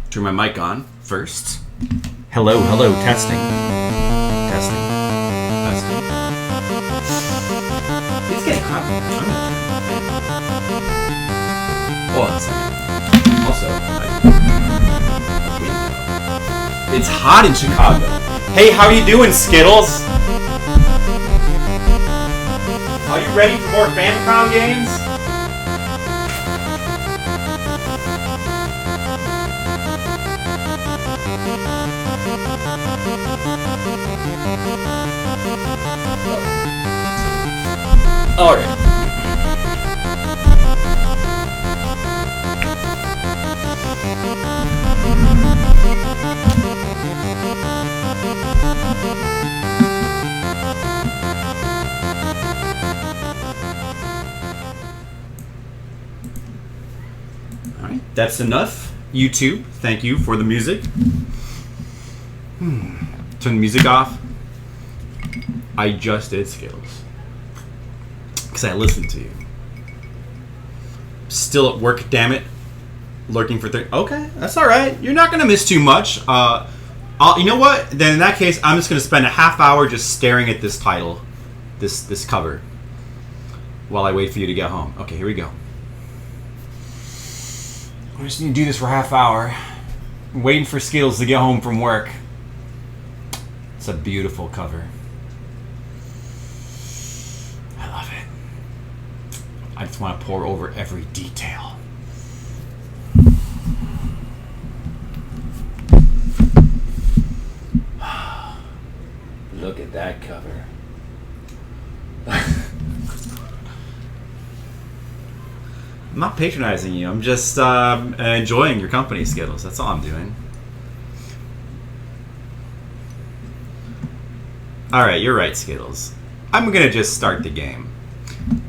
Turn my mic on first. Hello, testing. Testing. It's getting hot. Hold on a second. Also, it's hot in Chicago. Hey, how you doing, Skittles? Are you ready for more Famicom games? Alright. Alright, that's enough. YouTube, thank you for the music. Turn the music off. I just did, Skittles. Because I listened to you. Still at work, damn it. Lurking for Okay, that's alright. You're not going to miss too much. You know what? Then in that case, I'm just going to spend a half hour just staring at this title. This cover. While I wait for you to get home. Okay, here we go. I just need to do this for a half hour. I'm waiting for Skittles to get home from work. It's a beautiful cover. I love it. I just want to pour over every detail. Look at that cover. I'm not patronizing you. I'm just enjoying your company, Skittles. That's all I'm doing. Alright, you're right, Skittles. I'm going to just start the game.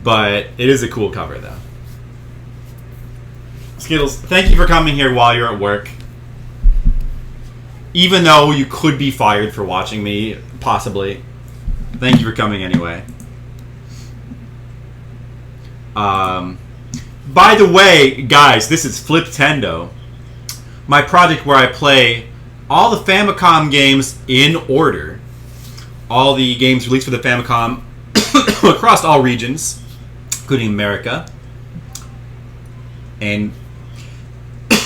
But it is a cool cover, though. Skittles, thank you for coming here while you're at work. Even though you could be fired for watching me, possibly. Thank you for coming anyway. By the way, guys, this is Fliptendo. My project where I play all the Famicom games in order. All the games released for the Famicom across all regions, including America. And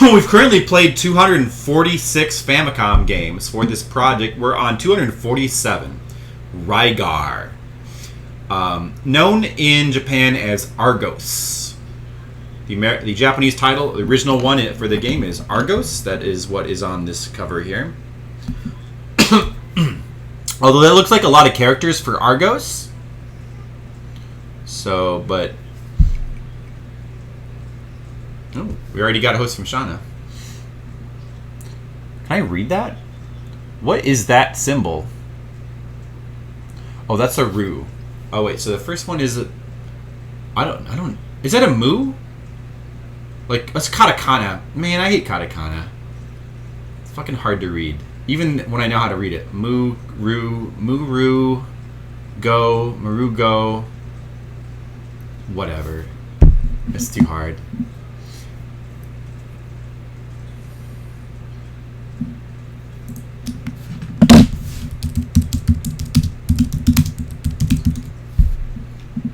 we've currently played 246 Famicom games for this project. We're on 247. Rygar. Known in Japan as Argos. The Japanese title, the original one for the game is Argos. That is what is on this cover here. Although that looks like a lot of characters for Argos. So, but... Oh, we already got a host from Shauna. Can I read that? What is that symbol? Oh, that's a Ru. Oh, wait, so the first one is a... I don't... Is that a Mu? Like, that's katakana. Man, I hate katakana. It's fucking hard to read. Even when I know how to read it. Mu-ru, go, Maru-go. Whatever. It's too hard.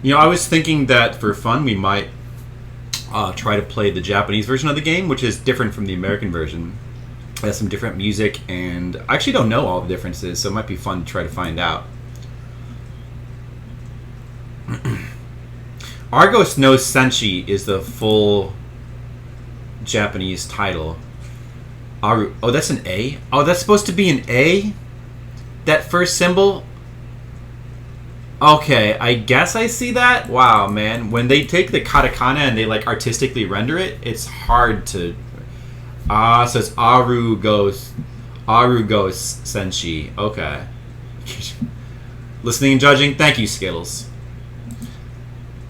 You know, I was thinking that for fun we might try to play the Japanese version of the game, which is different from the American version. It has some different music, and I actually don't know all the differences, so it might be fun to try to find out. Argos no Senshi is the full Japanese title. Aru. Oh, that's an A? Oh, that's supposed to be an A? That first symbol? Okay, I guess I see that. Wow, man. When they take the katakana and they like artistically render it, it's hard to... so it's Arugos Senshi. Okay. Listening and judging, thank you, Skittles.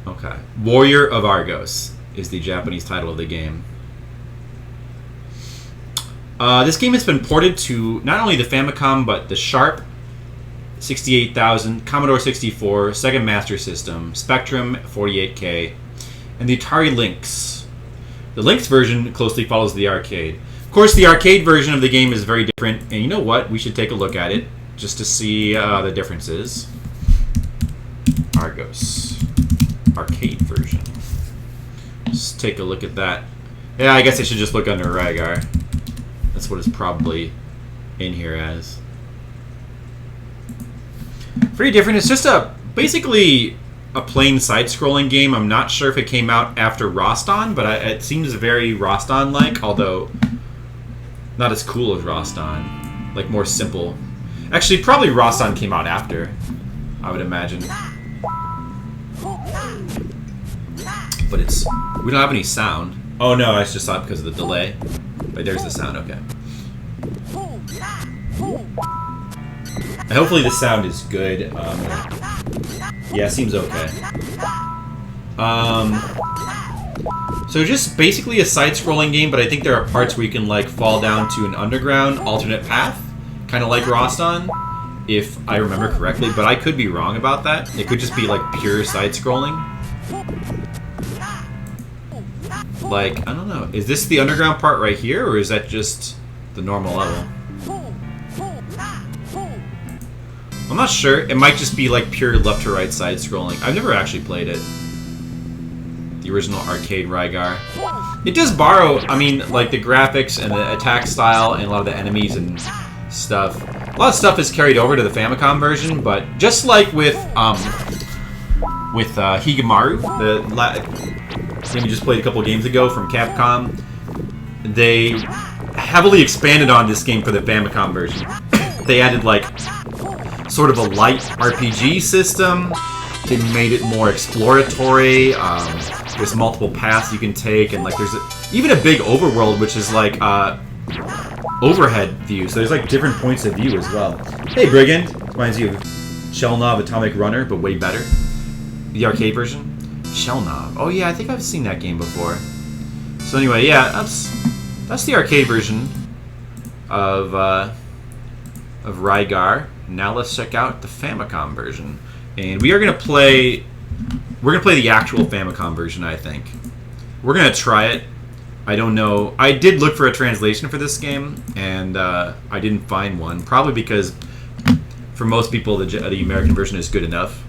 Okay. Warrior of Argos is the Japanese title of the game. This game has been ported to not only the Famicom, but the Sharp, 68,000, Commodore 64, Sega Master System, Spectrum 48K, and the Atari Lynx. The Lynx version closely follows the arcade. Of course, the arcade version of the game is very different, and you know what? We should take a look at it just to see the differences. Argos. Arcade version. Let's take a look at that. Yeah, I guess I should just look under Rygar. That's what it's probably in here as. Very different. It's just basically a plain side-scrolling game. I'm not sure if it came out after Roston, but it seems very Roston-like, although not as cool as Roston. Like, more simple. Actually, probably Roston came out after, I would imagine. But we don't have any sound. Oh no, I just saw it because of the delay. But there's the sound, okay. And hopefully the sound is good. Yeah, it seems okay. So just basically a side-scrolling game, but I think there are parts where you can like fall down to an underground alternate path, kind of like Roston, if I remember correctly. But I could be wrong about that. It could just be like pure side-scrolling. Like, I don't know. Is this the underground part right here, or is that just the normal level? I'm not sure. It might just be like pure left to right side scrolling. I've never actually played it. The original arcade Rygar. It does borrow, I mean, like the graphics and the attack style and a lot of the enemies and stuff. A lot of stuff is carried over to the Famicom version, but just like with Higemaru, the game we just played a couple games ago from Capcom, they heavily expanded on this game for the Famicom version. They added like sort of a light RPG system. They made it more exploratory. There's multiple paths you can take, and like there's even a big overworld, which is like overhead view. So there's like different points of view as well. Hey, Brigand! Reminds you of Shellknob Atomic Runner, but way better. The arcade version. Shellknob. Oh yeah, I think I've seen that game before. So anyway, yeah, that's the arcade version of Rygar. Now let's check out the Famicom version, and we're gonna play the actual Famicom version. I think we're gonna try it. I don't know. I did look for a translation for this game, and I didn't find one. Probably because for most people the American version is good enough.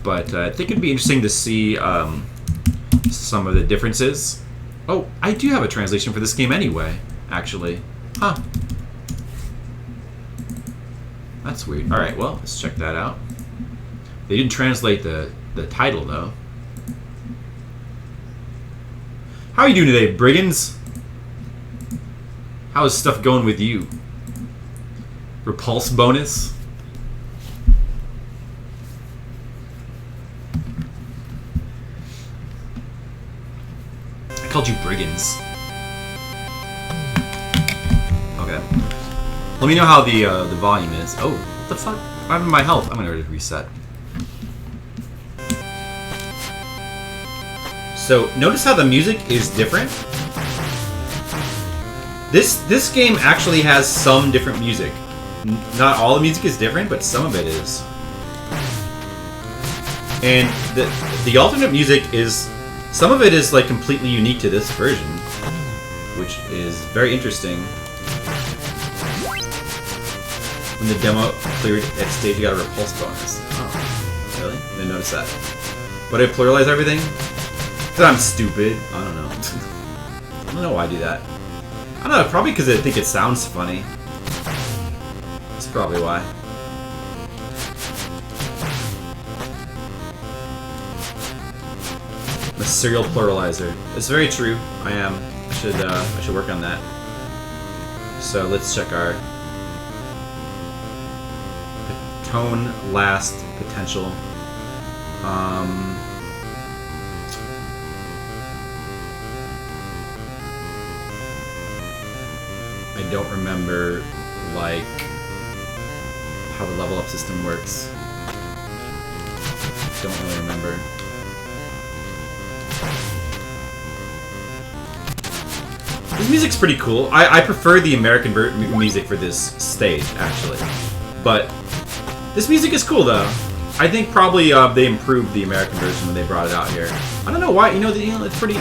But I think it'd be interesting to see some of the differences. Oh, I do have a translation for this game anyway, actually. Huh. That's weird. Alright, well, let's check that out. They didn't translate the title, though. How are you doing today, Brigands? How is stuff going with you? Repulse bonus? I called you Brigands. Okay. Let me know how the volume is. Oh, what the fuck? What happened to my health? I'm gonna reset. So notice how the music is different. This game actually has some different music. Not all the music is different, but some of it is. And the alternate music is, some of it is like completely unique to this version, which is very interesting. When the demo cleared at stage, you got a repulse bonus. Oh, really? I didn't notice that. But I pluralize everything? Because I'm stupid. I don't know. I don't know why I do that. I don't know, probably because I think it sounds funny. That's probably why. I'm a serial pluralizer. It's very true. I am. I should work on that. So let's check our tone last potential. I don't remember like how the level up system works. Don't really remember. This music's pretty cool. I prefer the American music for this stage, actually. But this music is cool, though. I think probably they improved the American version when they brought it out here. I don't know why. You know, it's pretty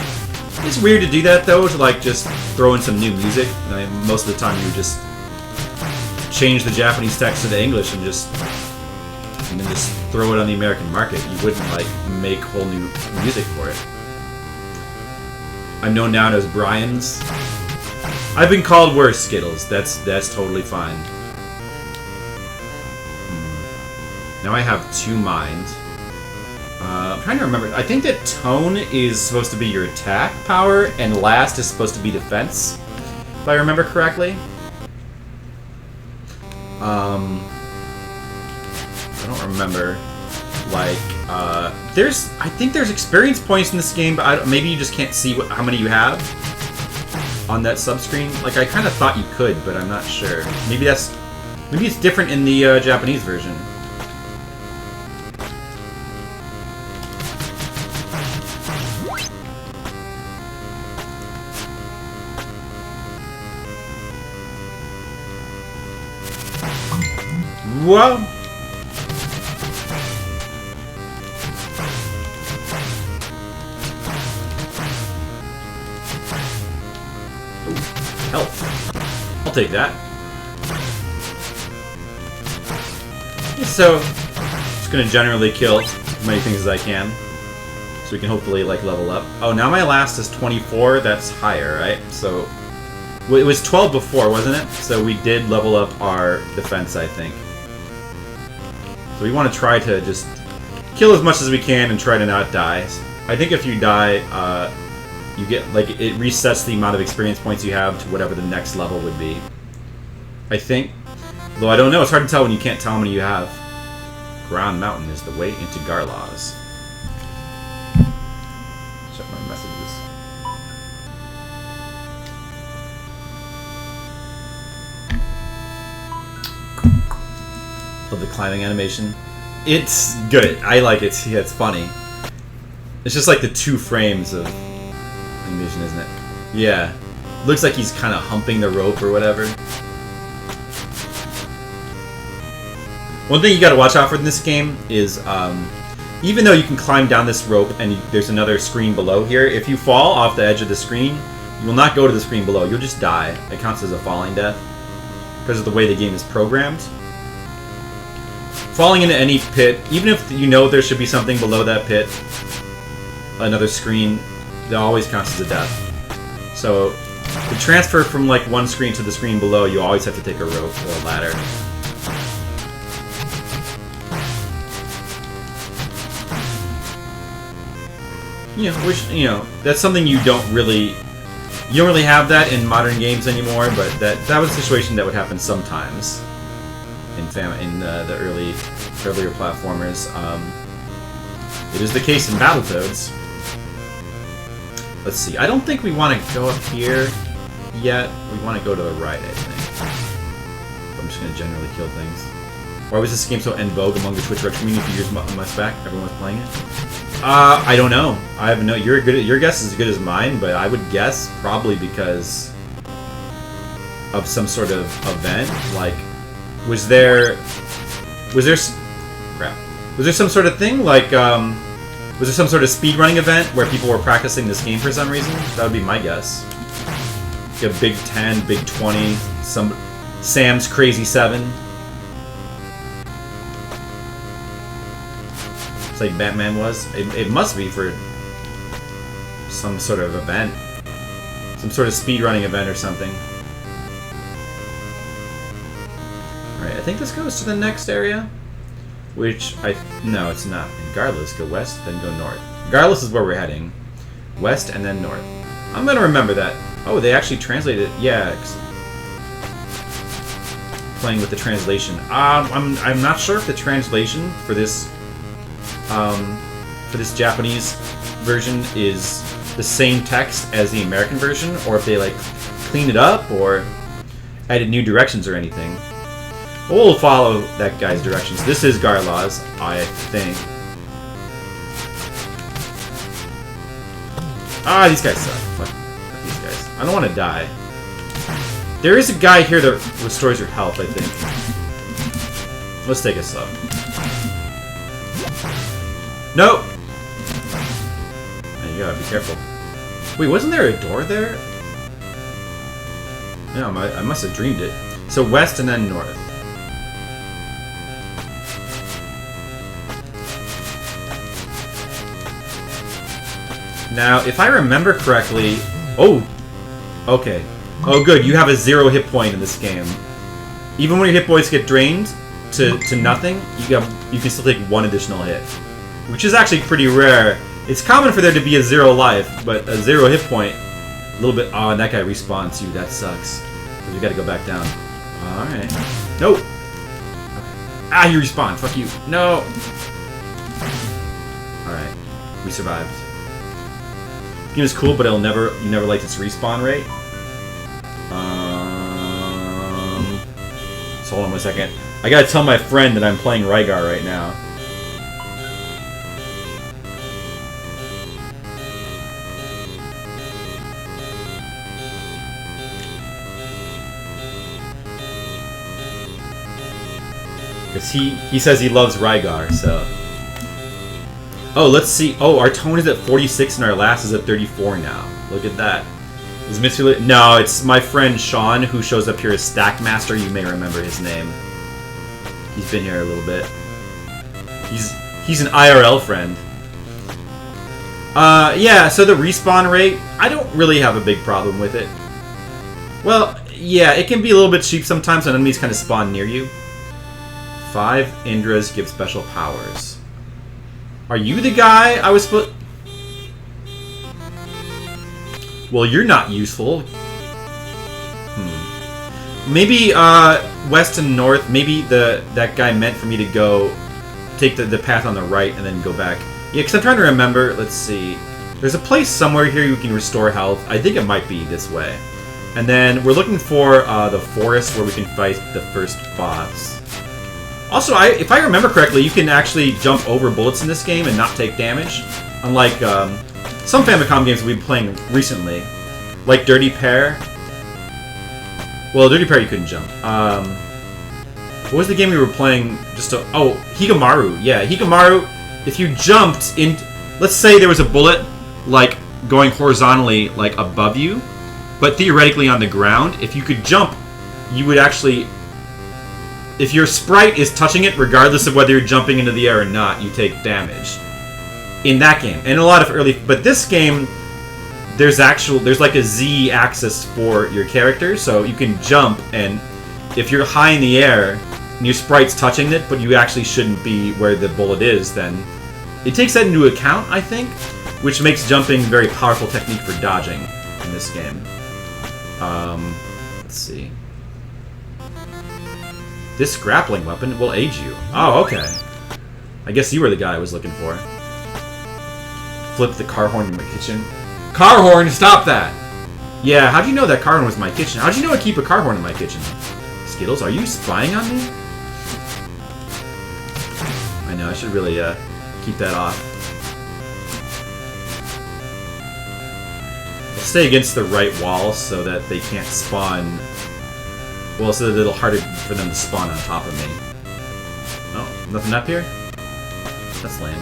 It's weird to do that though, to like just throw in some new music. I mean, most of the time you would just change the Japanese text to the English and then just throw it on the American market. You wouldn't like make whole new music for it. I'm known now as Brian's. I've been called worse, Skittles. That's totally fine. Now I have 2 minds. I'm trying to remember. I think that tone is supposed to be your attack power, and last is supposed to be defense, if I remember correctly. I don't remember. Like, I think there's experience points in this game, but maybe you just can't see how many you have on that subscreen. Like, I kind of thought you could, but I'm not sure. Maybe it's different in the Japanese version. Whoa! Ooh, health. I'll take that. So, just gonna generally kill as many things as I can, so we can hopefully like level up. Oh, now my last is 24. That's higher, right? So, it was 12 before, wasn't it? So we did level up our defense, I think. So we want to try to just kill as much as we can and try to not die. I think if you die, you get, like, it resets the amount of experience points you have to whatever the next level would be. I think. Though I don't know, it's hard to tell when you can't tell how many you have. Ground Mountain is the way into Garlaws. Check my messages. Love the climbing animation. It's good. I like it. Yeah, it's funny. It's just like the 2 frames of animation, isn't it? Yeah. Looks like he's kind of humping the rope or whatever. One thing you gotta watch out for in this game is, even though you can climb down this rope and there's another screen below here, if you fall off the edge of the screen, you will not go to the screen below. You'll just die. It counts as a falling death because of the way the game is programmed. Falling into any pit, even if you know there should be something below that pit, another screen, that always counts as a death. So, to transfer from like one screen to the screen below, you always have to take a rope or a ladder. You know, which, you know, that's something you don't really have that in modern games anymore, but that was a situation that would happen sometimes in the earlier platformers. It is the case in Battletoads. Let's see. I don't think we want to go up here yet. We want to go to the right, I think. I'm just going to generally kill things. Why was this game so en vogue among the Twitch Retro community a few years back? Everyone was playing it. I don't know. I have no. Your guess is as good as mine, but I would guess probably because of some sort of event. Like, was there some sort of thing like was there some sort of speedrunning event where people were practicing this game for some reason? That would be my guess. Like a Big 10, Big 20, some Sam's Crazy 7. It's like Batman was. It must be for some sort of event. Some sort of speedrunning event or something. Alright, I think this goes to the next area. Which, no, it's not. In Garlus, go west, then go north. Garlus is where we're heading. West and then north. I'm gonna remember that. Oh, they actually translated it. Yeah. Playing with the translation. I'm not sure if the translation for this Japanese version is the same text as the American version, or if they like cleaned it up or added new directions or anything. We'll follow that guy's directions. This is Garlaws, I think. Ah, these guys suck. Fuck these guys. I don't want to die. There is a guy here that restores your health, I think. Let's take it slow. Nope! Man, you gotta be careful. Wait, wasn't there a door there? No, I must have dreamed it. So west and then north. Now, if I remember correctly... Oh! Okay. Oh, good. You have a 0 hit point in this game. Even when your hit points get drained to nothing, you can still take 1 additional hit. Which is actually pretty rare. It's common for there to be a 0 life, but a 0 hit point... A little bit... Oh, and that guy respawns you. That sucks. Because we gotta go back down. Alright. Nope! Ah, you respawn. Fuck you. No! Alright. We survived. The game is cool, but you never liked its respawn rate. So hold on 1 second. I gotta tell my friend that I'm playing Rygar right now. Because he says he loves Rygar, so... Oh, let's see. Oh, our tone is at 46 and our last is at 34 now. Look at that. Is Mr. No, it's my friend Sean, who shows up here as Stack Master. You may remember his name. He's been here a little bit. He's an IRL friend. Yeah, so the respawn rate, I don't really have a big problem with it. Well, yeah, it can be a little bit cheap sometimes when enemies kind of spawn near you. 5 Indras give special powers. Are you the guy I was supposed... Well, you're not useful. Maybe, west and north, maybe that guy meant for me to go... Take the path on the right and then go back. Yeah, because I'm trying to remember, let's see... There's a place somewhere here you can restore health. I think it might be this way. And then we're looking for the forest where we can fight the first boss. Also, if I remember correctly, you can actually jump over bullets in this game and not take damage. Unlike some Famicom games we've been playing recently. Like Dirty Pair. Well, Dirty Pair you couldn't jump. What was the game we were playing just to... Oh, Higamaru. Yeah, Higamaru, if you jumped in... Let's say there was a bullet, like, going horizontally, like, above you. But theoretically on the ground, if you could jump, you would actually... If your sprite is touching it, regardless of whether you're jumping into the air or not, you take damage. In that game. And a lot of early... But this game, there's like a Z axis for your character, so you can jump, and if you're high in the air, and your sprite's touching it, but you actually shouldn't be where the bullet is, then it takes that into account, I think, which makes jumping a very powerful technique for dodging in this game. Let's see. This grappling weapon will aid you. Oh, okay. I guess you were the guy I was looking for. Flip the car horn in my kitchen. Car horn, stop that! Yeah, how'd you know that car horn was in my kitchen? How'd you know I keep a car horn in my kitchen? Skittles, are you spying on me? I know, I should really keep that off. I'll stay against the right wall so that they can't spawn... Well, so that it'll harder for them to spawn on top of me. Oh, nothing up here? That's lame.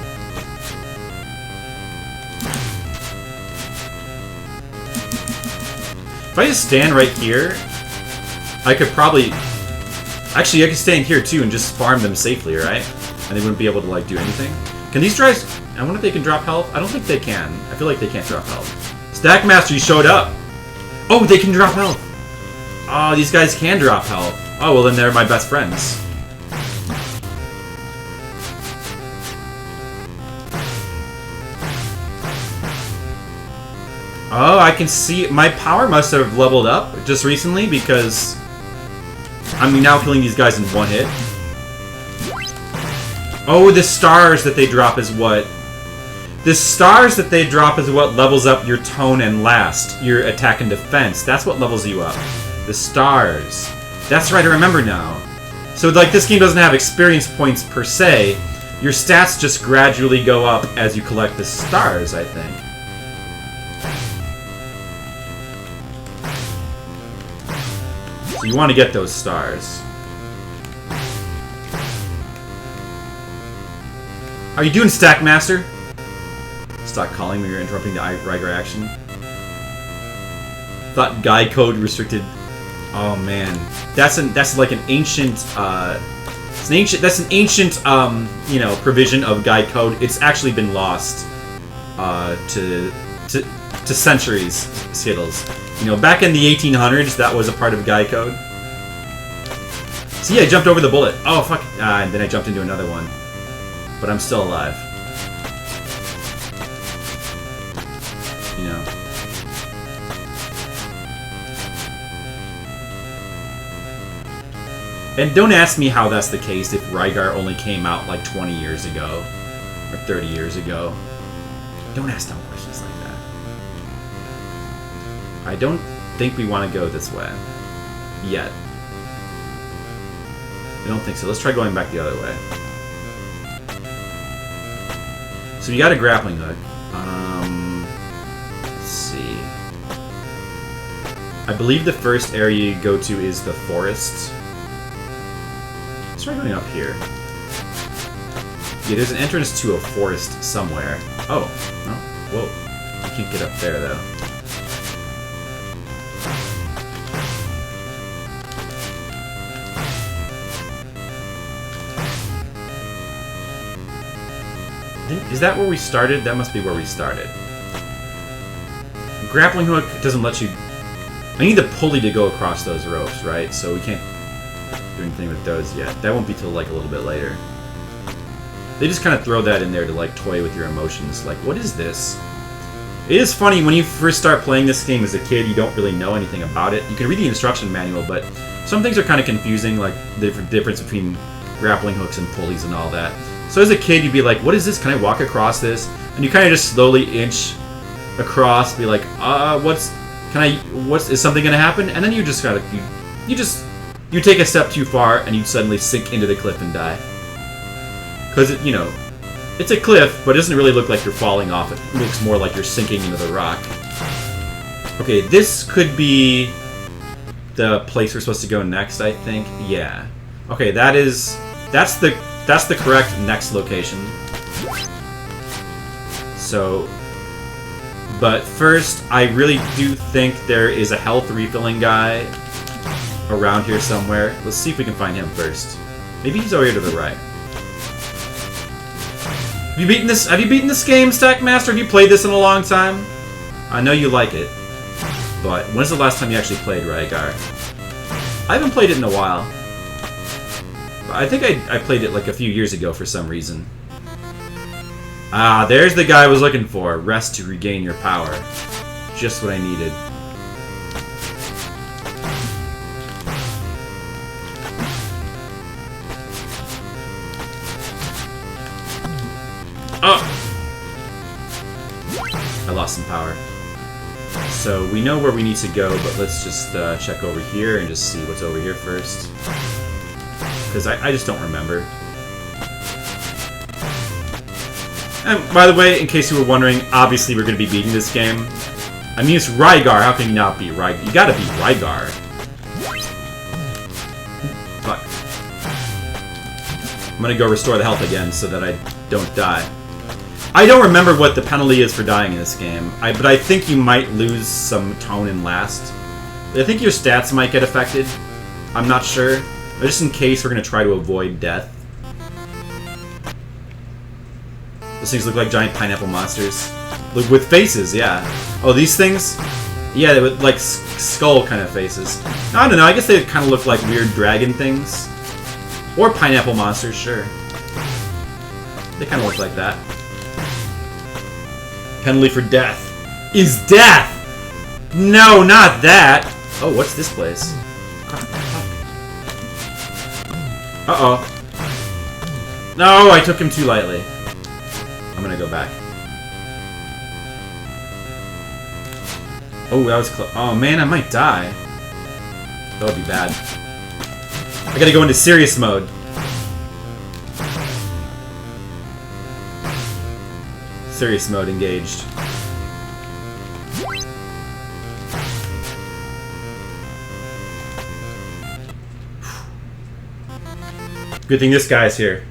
If I just stand right here, I could probably... Actually, I could stand here too and just farm them safely, right? And they wouldn't be able to, like, do anything. Can these guys... I wonder if they can drop health? I don't think they can. I feel like they can't drop health. Stackmaster, you showed up! Oh, they can drop health! Oh, these guys can drop health. Oh, well then they're my best friends. Oh, I can see... My power must have leveled up just recently because... I'm now killing these guys in one hit. Oh, the stars that they drop is what... The stars that they drop is what levels up your tone and last. Your attack and defense. That's what levels you up. The stars. That's right, I remember now. So, like, this game doesn't have experience points per se. Your stats just gradually go up as you collect the stars, I think. So you want to get those stars. How are you doing, Stackmaster? Stop calling me, you're interrupting the Rygar action. thought guide code restricted. Oh man, that's like an ancient. That's an ancient you know, provision of guide code. It's actually been lost to centuries, Skittles. You know, back in the 1800s, that was a part of guide code. See, I jumped over the bullet. Oh fuck! And then I jumped into another one, but I'm still alive. You know. And don't ask me how that's the case if Rygar only came out like 20 years ago or 30 years ago. Don't ask dumb questions like that. I don't think we want to go this way yet. I don't think so. Let's try going back the other way. So you got a grappling hook. Let's see. I believe the first area you go to is the forest. Let's try going up here. Yeah, there's an entrance to a forest somewhere. Oh, no. Whoa. I can't get up there, though. Is that where we started? That must be where we started. Grappling hook doesn't let you... I need the pulley to go across those ropes, right? So we can't do anything with those yet. That won't be till like a little bit later. They just kind of throw that in there to like toy with your emotions. Like, what is this? It is funny, when you first start playing this game as a kid, you don't really know anything about it. You can read the instruction manual, but some things are kind of confusing, like the difference between grappling hooks and pulleys and all that. So as a kid, you'd be like, what is this? Can I walk across this? And you kind of just slowly inch across, be like, is something going to happen? And then you just gotta, you take a step too far and you suddenly sink into the cliff and die. Because, you know, it's a cliff, but it doesn't really look like you're falling off. It looks more like you're sinking into the rock. Okay, this could be the place we're supposed to go next, I think. Yeah. Okay, that's the correct next location. So, but first, I really do think there is a health refilling guy around here somewhere. Let's see if we can find him first. Maybe he's over here to the right. Have you beaten this game, Stackmaster? Have you played this in a long time? I know you like it, but when's the last time you actually played Rygar? I haven't played it in a while. I think I played it like a few years ago for some reason. Ah, there's the guy I was looking for. Rest to regain your power. Just what I needed. Oh! I lost some power. So we know where we need to go, but let's just check over here and just see what's over here first. Because I just don't remember. And by the way, in case you were wondering, obviously we're going to be beating this game. I mean, it's Rygar. How can you not beat Rygar? You gotta beat Rygar. Fuck. I'm going to go restore the health again so that I don't die. I don't remember what the penalty is for dying in this game, but I think you might lose some tone in last. I think your stats might get affected. I'm not sure. But just in case, we're going to try to avoid death. Those things look like giant pineapple monsters. Look, with faces, yeah. Oh, these things? Yeah, they look like skull kind of faces. I don't know, I guess they kind of look like weird dragon things. Or pineapple monsters, sure. They kind of look like that. Penalty for death is death! No, not that! Oh, what's this place? Uh-oh. No, I took him too lightly. I'm gonna go back. Oh, that was close. Oh, man, I might die. That would be bad. I gotta go into serious mode. Serious mode engaged. Good thing this guy's here.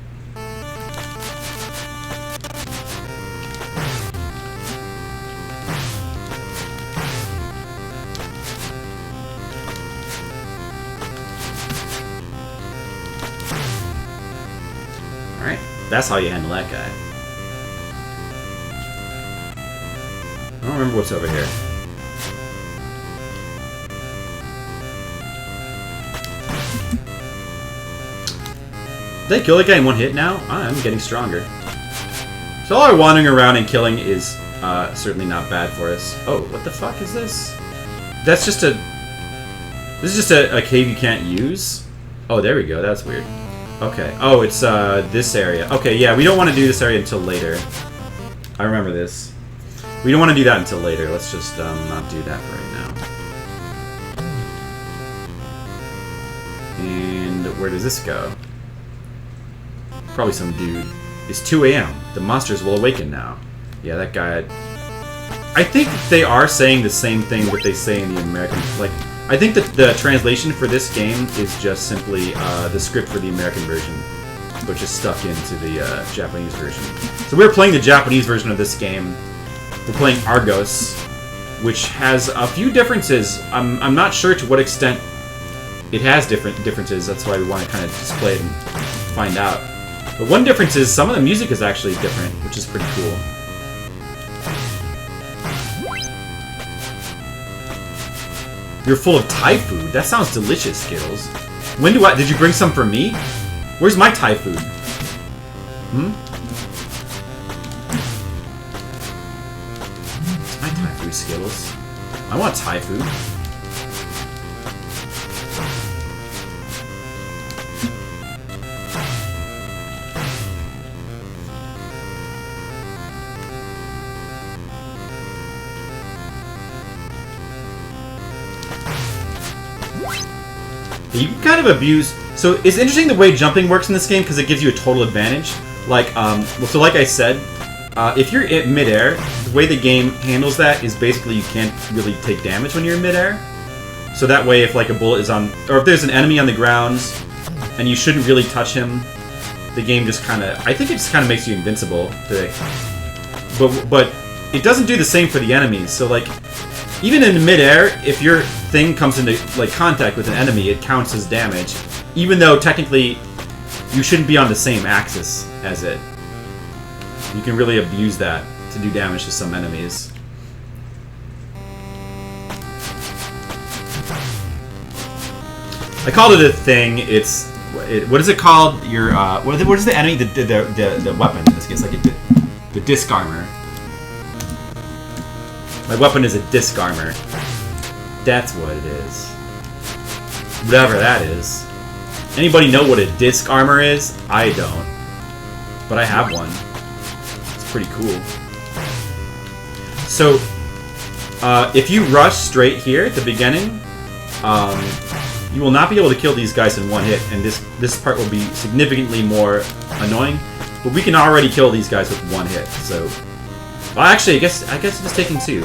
That's how you handle that guy. I don't remember what's over here. Did I kill that guy in one hit now? I'm getting stronger. So all our wandering around and killing is certainly not bad for us. Oh, what the fuck is this? That's just a... This is just a cave you can't use? Oh, there we go. That's weird. Okay. Oh, it's this area. Okay, yeah, we don't want to do this area until later. I remember this. We don't want to do that until later. Let's just not do that right now. And where does this go? Probably some dude. It's 2 a.m. The monsters will awaken now. Yeah, that guy... I think they are saying the same thing that they say in the American... Like, I think that the translation for this game is just simply the script for the American version, but just stuck into the Japanese version. So we're playing the Japanese version of this game. We're playing Argos, which has a few differences. I'm not sure to what extent it has differences. That's why we want to kind of display it and find out. But one difference is some of the music is actually different, which is pretty cool. You're full of Thai food. That sounds delicious, Skittles. When do I... Did you bring some for me? Where's my Thai food? Hmm? It's my Thai food, Skittles. I want Thai food. You can kind of abuse... So, it's interesting the way jumping works in this game, because it gives you a total advantage. Like, so like I said, if you're in midair, the way the game handles that is basically you can't really take damage when you're in midair. So that way, if like a bullet is on... Or if there's an enemy on the ground, and you shouldn't really touch him, the game just kind of... I think it just kind of makes you invincible. But it doesn't do the same for the enemies, so like... Even in midair, if your thing comes into like contact with an enemy, it counts as damage, even though technically you shouldn't be on the same axis as it. You can really abuse that to do damage to some enemies. I called it a thing. It's what is it called? Your what is the enemy? The weapon in this case, like the disc armor. My weapon is a disc armor. That's what it is. Whatever that is. Anybody know what a disc armor is? I don't. But I have one. It's pretty cool. So, if you rush straight here at the beginning, you will not be able to kill these guys in one hit, and this part will be significantly more annoying. But we can already kill these guys with one hit, so... Well, actually, I guess it's taking 2.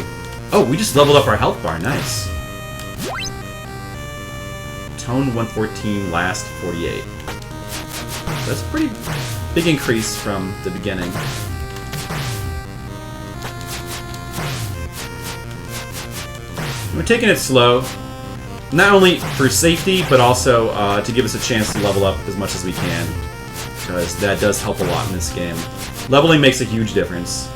Oh, we just leveled up our health bar. Nice. Tone 114, last 48. That's a pretty big increase from the beginning. We're taking it slow, not only for safety, but also to give us a chance to level up as much as we can, because that does help a lot in this game. Leveling makes a huge difference.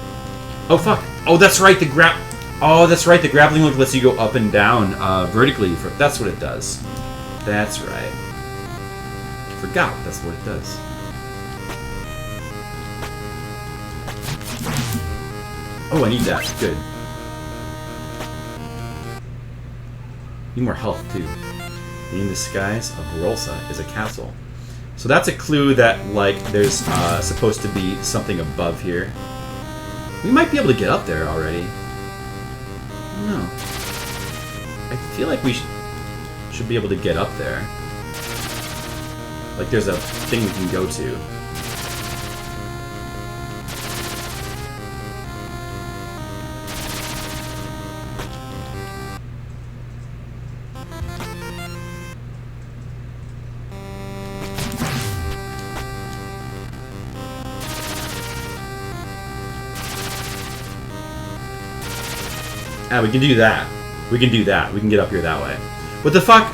Oh fuck! Oh, that's right. The grappling hook lets you go up and down vertically. That's what it does. That's right. I forgot. That's what it does. Oh, I need that. Good. Need more health too. In the skies of Rolsa is a castle. So that's a clue that like there's supposed to be something above here. We might be able to get up there already. I don't know. I feel like we should be able to get up there. Like there's a thing we can go to. Ah, we can do that. We can do that. We can get up here that way. What the fuck?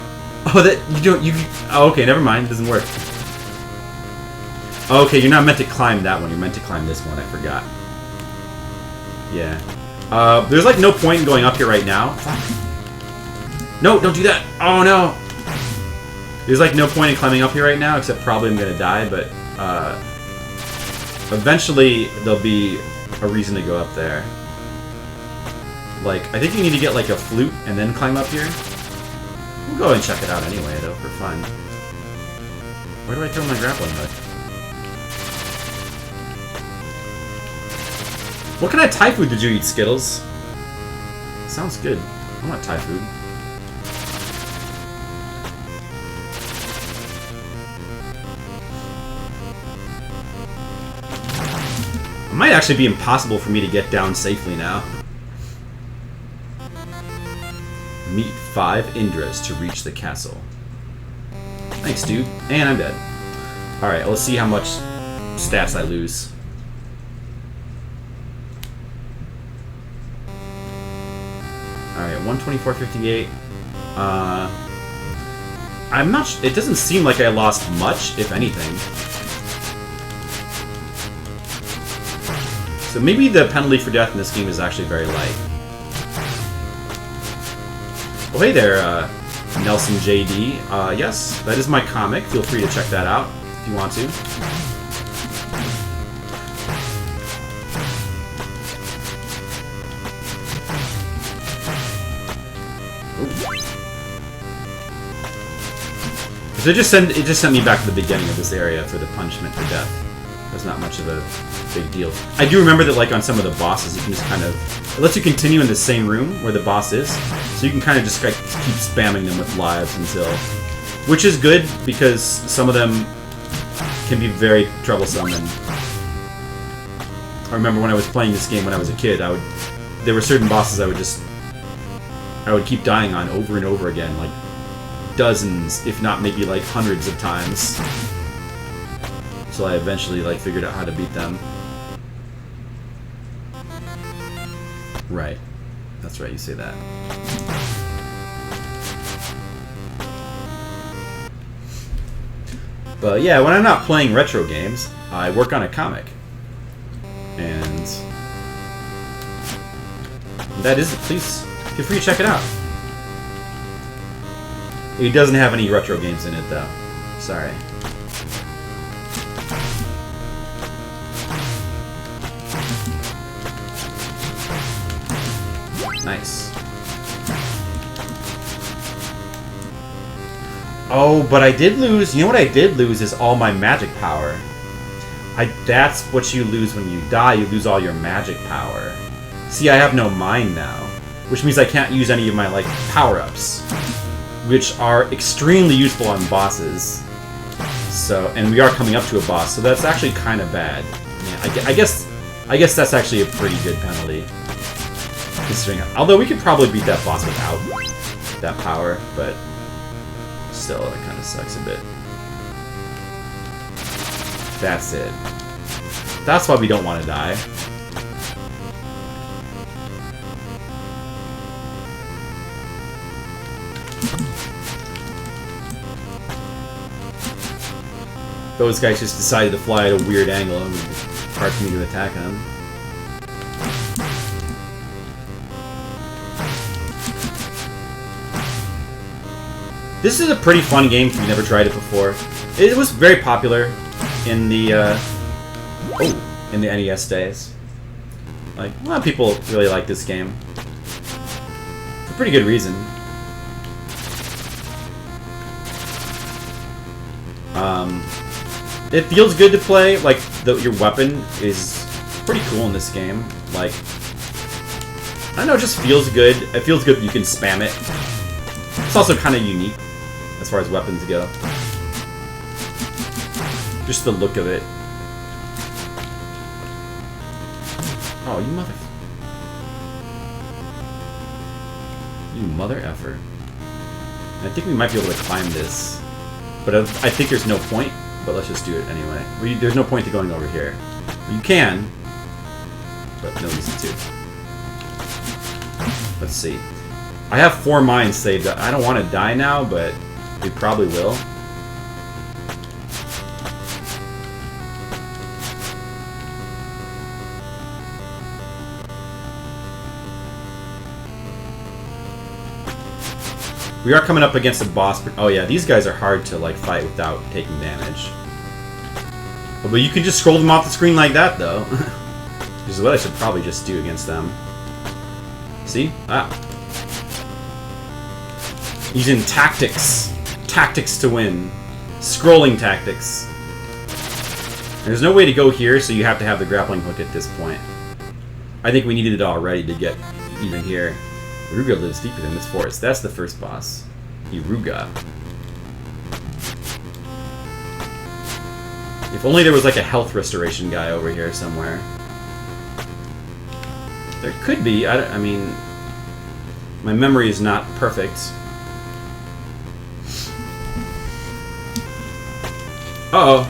Oh, that you don't. You. Oh, okay. Never mind. It doesn't work. Okay, you're not meant to climb that one. You're meant to climb this one. I forgot. Yeah. There's like no point in going up here right now. No, don't do that. Oh no. There's like no point in climbing up here right now, except probably I'm gonna die. But eventually there'll be a reason to go up there. Like, I think you need to get like a flute and then climb up here. We'll go and check it out anyway, though, for fun. Where do I throw my grappling hook? What kind of Thai food did you eat, Skittles? Sounds good. I want Thai food. It might actually be impossible for me to get down safely now. Meet 5 Indras to reach the castle. Thanks, dude. And I'm dead. Alright, let's see how much stats I lose. Alright, 124.58. I'm not it doesn't seem like I lost much, if anything. So maybe the penalty for death in this game is actually very light. Oh, hey there, Nelson JD. Yes, that is my comic. Feel free to check that out if you want to. So it just sent me back to the beginning of this area for the punishment for death. That's not much of a big deal. I do remember that, like, on some of the bosses, you can just kind of... It lets you continue in the same room where the boss is, so you can kind of just like, keep spamming them with lives until... Which is good, because some of them can be very troublesome, and... I remember when I was playing this game when I was a kid, there were certain bosses I would keep dying on over and over again, like, dozens, if not maybe like hundreds of times. Until I eventually, like, figured out how to beat them. Right. That's right, you say that. But yeah, when I'm not playing retro games, I work on a comic. And that is it. Please feel free to check it out. It doesn't have any retro games in it, though. Sorry. Nice. Oh, but I did lose... You know what I did lose is all my magic power. That's what you lose when you die. You lose all your magic power. See, I have no mind now. Which means I can't use any of my, like, power-ups. Which are extremely useful on bosses. So, and we are coming up to a boss, so that's actually kind of bad. Yeah, I guess that's actually a pretty good penalty. Considering, although we could probably beat that boss without that power, but still, it kind of sucks a bit. That's it. That's why we don't want to die. Those guys just decided to fly at a weird angle and it was hard for me to attack them. This is a pretty fun game if you've never tried it before. It was very popular in the in the NES days. Like, a lot of people really like this game. For pretty good reason. It feels good to play. Like, your weapon is pretty cool in this game. Like, I don't know, it just feels good. It feels good that you can spam it. It's also kind of unique as far as weapons go. Just the look of it. Oh, you mother... You mother effer. I think we might be able to climb this. But I think there's no point. But let's just do it anyway. There's no point to going over here. You can, but no reason to. Let's see. I have 4 mines saved up. I don't want to die now, but we probably will. We are coming up against a boss. Oh yeah, these guys are hard to like fight without taking damage. But you can just scroll them off the screen like that, though. Which is what I should probably just do against them. See? Ah. Using tactics. Tactics to win. Scrolling tactics. There's no way to go here, so you have to have the grappling hook at this point. I think we needed it already to get even here. Ruga lives deep within this forest. That's the first boss. Ruga. If only there was like a health restoration guy over here somewhere. There could be. I mean, my memory is not perfect. Uh-oh.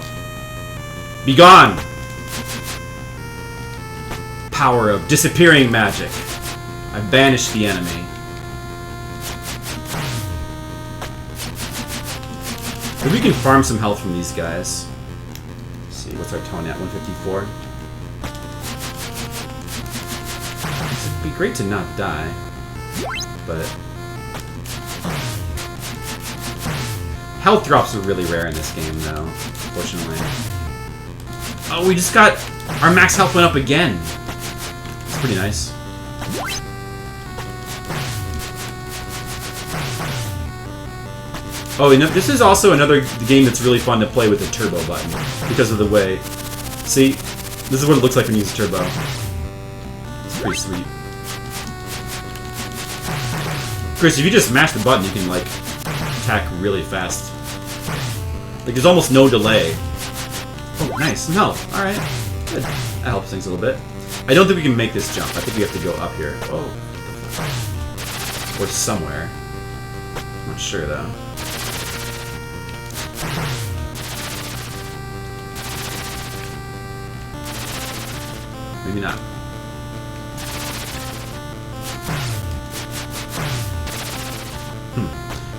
Be gone! Power of disappearing magic. I banished the enemy. Maybe we can farm some health from these guys. Let's see, what's our tone at? 154? It'd be great to not die. But... health drops are really rare in this game, though. Unfortunately. Oh, we just got... our max health went up again. It's pretty nice. Oh, and this is also another game that's really fun to play with a turbo button. Because of the way... see? This is what it looks like when you use a turbo. It's pretty sweet. Chris, if you just mash the button, you can, like, attack really fast. Like, there's almost no delay. Oh, nice. Some health. Alright. Good. That helps things a little bit. I don't think we can make this jump. I think we have to go up here. Oh. Or somewhere. I'm not sure, though. Maybe not.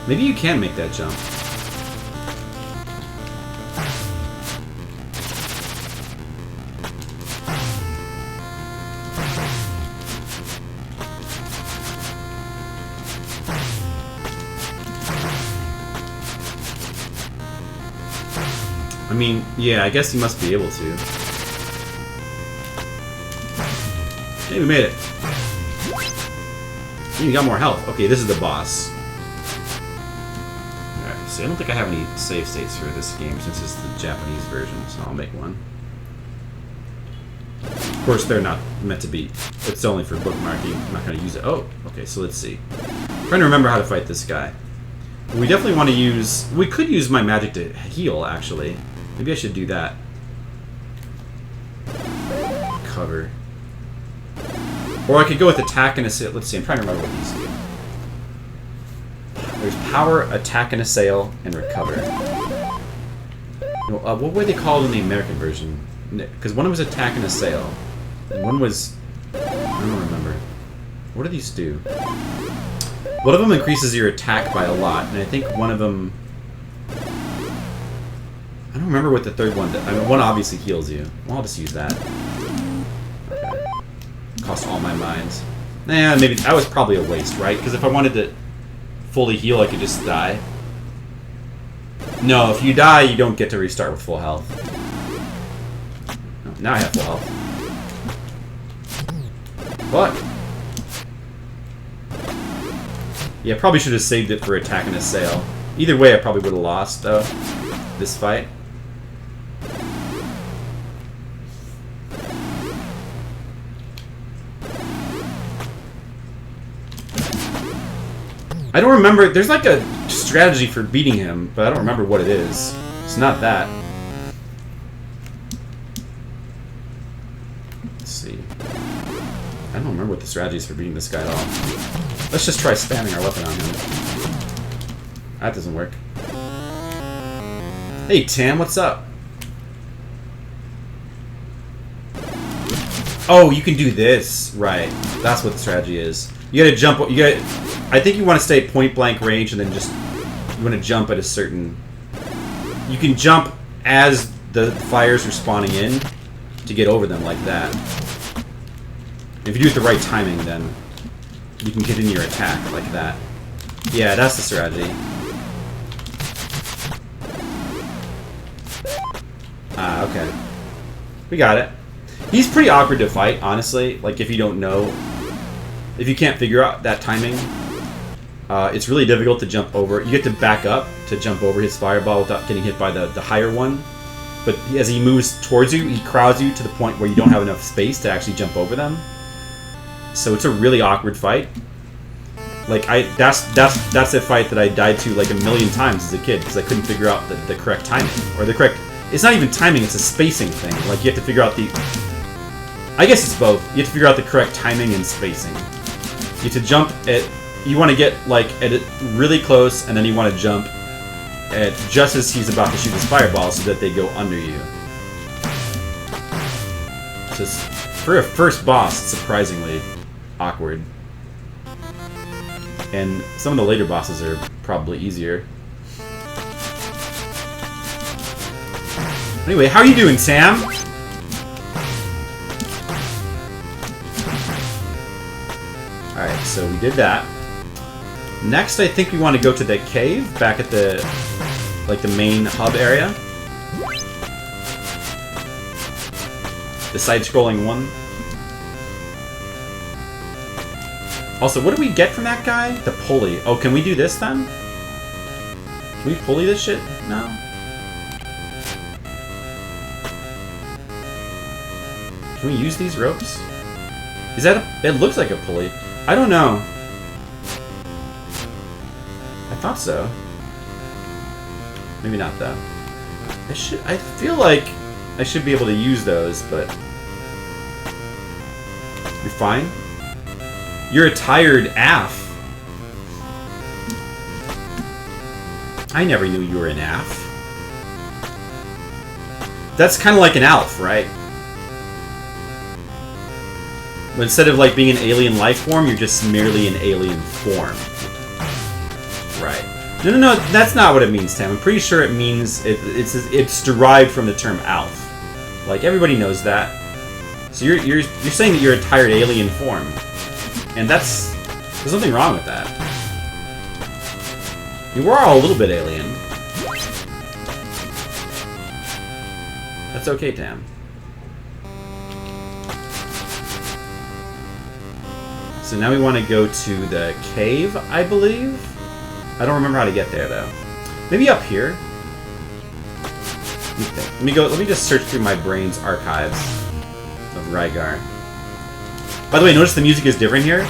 Maybe you can make that jump. I mean, yeah, I guess you must be able to. Hey, we made it. You got more health. Okay, this is the boss. Alright, so I don't think I have any save states for this game since it's the Japanese version, so I'll make one. Of course, they're not meant to be. It's only for bookmarking. I'm not going to use it. Oh, okay, so let's see. I'm trying to remember how to fight this guy. We definitely want to use... we could use my magic to heal, actually. Maybe I should do that. Cover. Or I could go with attack and assail. Let's see, I'm trying to remember what these do. There's power, attack and assail, and recover. No, what were they called in the American version? Because one was attack and assail. And one was... I don't remember. What do these do? One of them increases your attack by a lot, and I think one of them... I don't remember what the third one does. I mean, one obviously heals you. Well, I'll just use that. Okay. Cost all my mines. Nah, maybe that was probably a waste, right? Because if I wanted to fully heal, I could just die. No, if you die, you don't get to restart with full health. No, now I have full health. But... yeah, I probably should have saved it for attack and assail. Either way, I probably would have lost, though, this fight. I don't remember. There's like a strategy for beating him, but I don't remember what it is. It's not that. Let's see. I don't remember what the strategy is for beating this guy at all. Let's just try spamming our weapon on him. That doesn't work. Hey, Tam, what's up? Oh, you can do this. Right. That's what the strategy is. You gotta jump... you gotta... I think you want to stay point blank range and then just... you want to jump at a certain... you can jump as the fires are spawning in to get over them like that. If you do it the right timing, then you can continue your attack like that. Yeah, that's the strategy. Ah, okay. We got it. He's pretty awkward to fight, honestly. Like, if you don't know... If you can't figure out that timing, it's really difficult to jump over. You get to back up to jump over his fireball without getting hit by the higher one. But as he moves towards you, he crowds you to the point where you don't have enough space to actually jump over them. So it's a really awkward fight. Like, that's a fight that I died to like a million times as a kid because I couldn't figure out the correct timing. Or the correct... It's not even timing, it's a spacing thing. Like, you have to figure out the... I guess it's both. You have to figure out the correct timing and spacing. You have to jump at... You want to get, like, at it really close, and then you want to jump at just as he's about to shoot his fireball so that they go under you. So for a first boss, it's surprisingly awkward. And some of the later bosses are probably easier. Anyway, how are you doing, Sam? Alright, so we did that. Next, I think we want to go to the cave, back at the, like, the main hub area. The side-scrolling one. Also, what do we get from that guy? The pulley. Oh, can we do this then? Can we pulley this shit now? Can we use these ropes? Is that a... It looks like a pulley. I don't know. I thought so. Maybe not, though. I feel like I should be able to use those, but... You're fine? You're a tired AF. I never knew you were an AF. That's kind of like an ALF, right? But instead of like being an alien life form, you're just merely an alien form. Right. No, that's not what it means, Tam. I'm pretty sure it means it's derived from the term ALF. Like, everybody knows that. So you're saying that you're a tired alien form. And there's nothing wrong with that. I mean, we're all a little bit alien. That's okay, Tam. So now we want to go to the cave, I believe? I don't remember how to get there, though. Maybe up here? Let me think. Let me just search through my brain's archives of Rygar. By the way, notice the music is different here.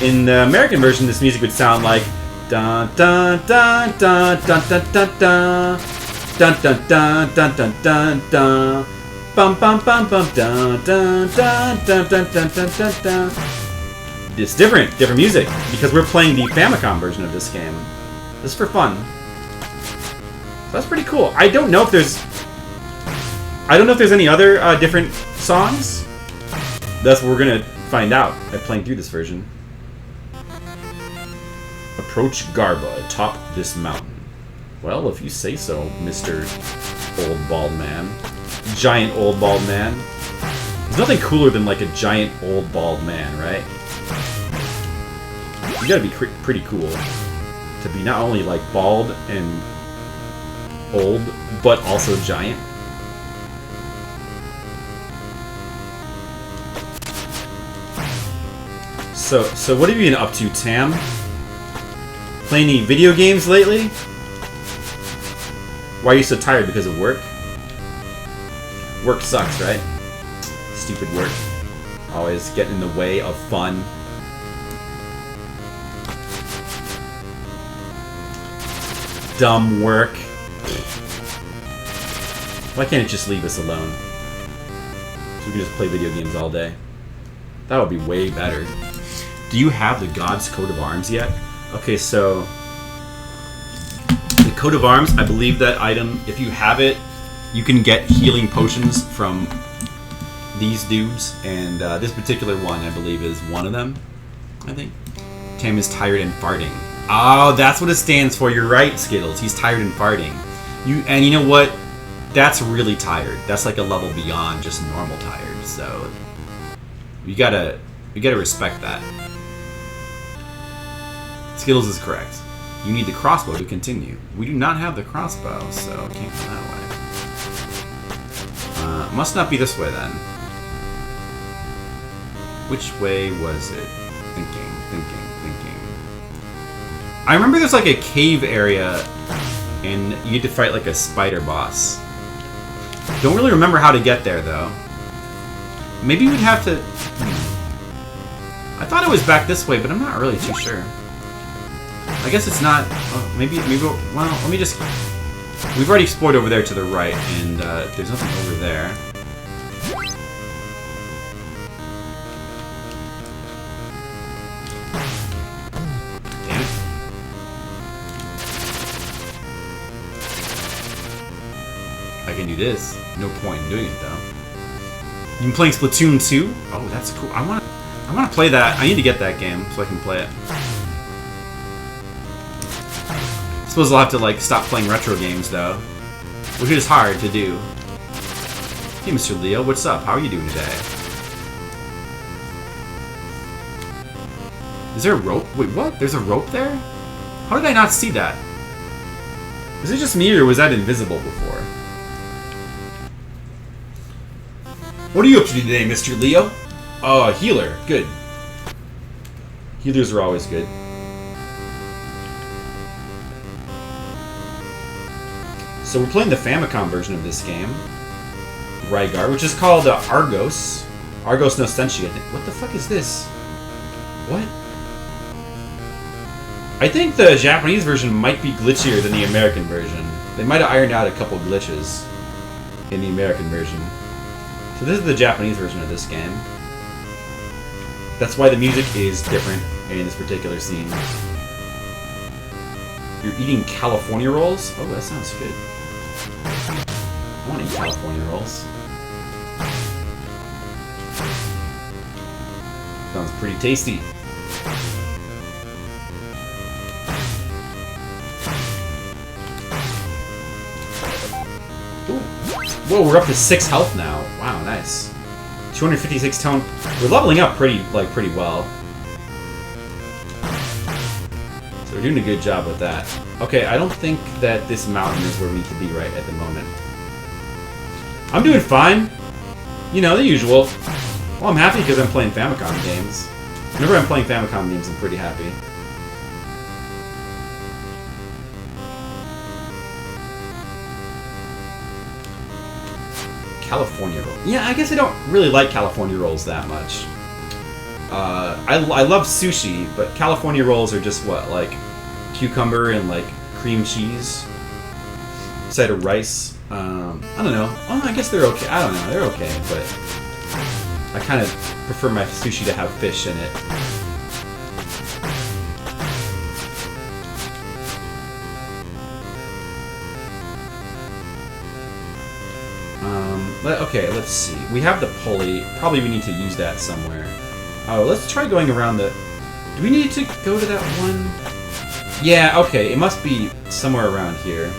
In the American version, this music would sound like dun dun dun dun dun dun dun dun dun dun dun dun dun dun dun bum bum bum bum dun dun dun dun dun dun dun dun dun. It's different music because we're playing the Famicom version of this game. This is for fun. So that's pretty cool. I don't know if there's any other different songs. That's what we're gonna find out by playing through this version. Approach Garba atop this mountain. Well, if you say so, Mr. Old Bald Man. Giant old bald man. There's nothing cooler than like a giant old bald man, right? You gotta be pretty cool to be not only like bald and old, but also giant. So what have you been up to, Tam? Playing any video games lately? Why are you so tired? Because of work? Work sucks, right? Stupid work. Always getting in the way of fun. Dumb work. Why can't it just leave us alone? So we can just play video games all day. That would be way better. Do you have the God's Coat of Arms yet? Okay, so the Coat of Arms, I believe that item, if you have it, you can get healing potions from these dudes, and this particular one, I believe, is one of them, I think. Tam is tired and farting. Oh, that's what it stands for. You're right, Skittles. He's tired and farting. And you know what? That's really tired. That's like a level beyond just normal tired, so you gotta respect that. Skittles is correct. You need the crossbow to continue. We do not have the crossbow, so can't go that way. Must not be this way then. Which way was it? Thinking. I remember there's like a cave area, and you had to fight like a spider boss. Don't really remember how to get there though. Maybe we'd have to... I thought it was back this way, but I'm not really too sure. I guess it's not... Oh, maybe... Well, let me just... We've already explored over there to the right, and there's nothing over there. Damn it. I can do this. No point in doing it, though. You've been playing Splatoon 2? Oh, that's cool. I want to play that. I need to get that game so I can play it. I suppose I'll have to like stop playing retro games though, which is hard to do. Hey, Mr. Leo, what's up? How are you doing today? Is there a rope? Wait, what? There's a rope there? How did I not see that? Was it just me or was that invisible before? What are you up to today, Mr. Leo? Oh, healer. Good. Healers are always good. So we're playing the Famicom version of this game, Rygar, which is called Argos. Argos no Senshi, I think. What the fuck is this? What? I think the Japanese version might be glitchier than the American version. They might have ironed out a couple glitches in the American version. So this is the Japanese version of this game. That's why the music is different in this particular scene. You're eating California rolls? Oh, that sounds good. I want to eat California rolls. Sounds pretty tasty. Ooh. Whoa, we're up to 6 health now. Wow, nice. 256 tone. We're leveling up pretty well. So we're doing a good job with that. Okay, I don't think that this mountain is where we need to be right at the moment. I'm doing fine. You know, the usual. Well, I'm happy because I'm playing Famicom games. Whenever I'm playing Famicom games, I'm pretty happy. California roll. Yeah, I guess I don't really like California rolls that much. I love sushi, but California rolls are just what, like cucumber and like cream cheese, side of rice. I don't know. Oh, I guess they're okay. I don't know. They're okay, but I kind of prefer my sushi to have fish in it. Okay, let's see. We have the pulley. Probably we need to use that somewhere. Oh, let's try going around the... Do we need to go to that one? Yeah, okay. It must be somewhere around here.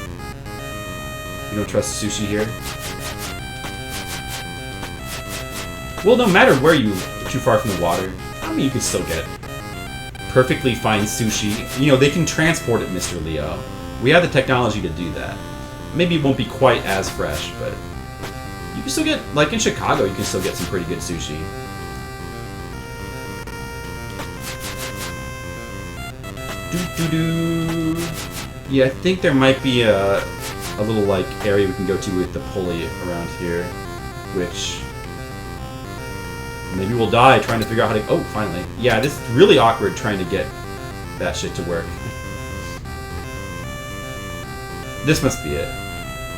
You don't trust sushi here? Well, no matter where you are too far from the water, I mean, you can still get perfectly fine sushi. You know, they can transport it, Mr. Leo. We have the technology to do that. Maybe it won't be quite as fresh, but... You can still get, like in Chicago, you can still get some pretty good sushi. Doo-doo-doo. Yeah, I think there might be a little, like, area we can go to with the pulley around here, which... Maybe we'll die trying to figure out how to... Oh, finally. Yeah, this is really awkward trying to get that shit to work. This must be it.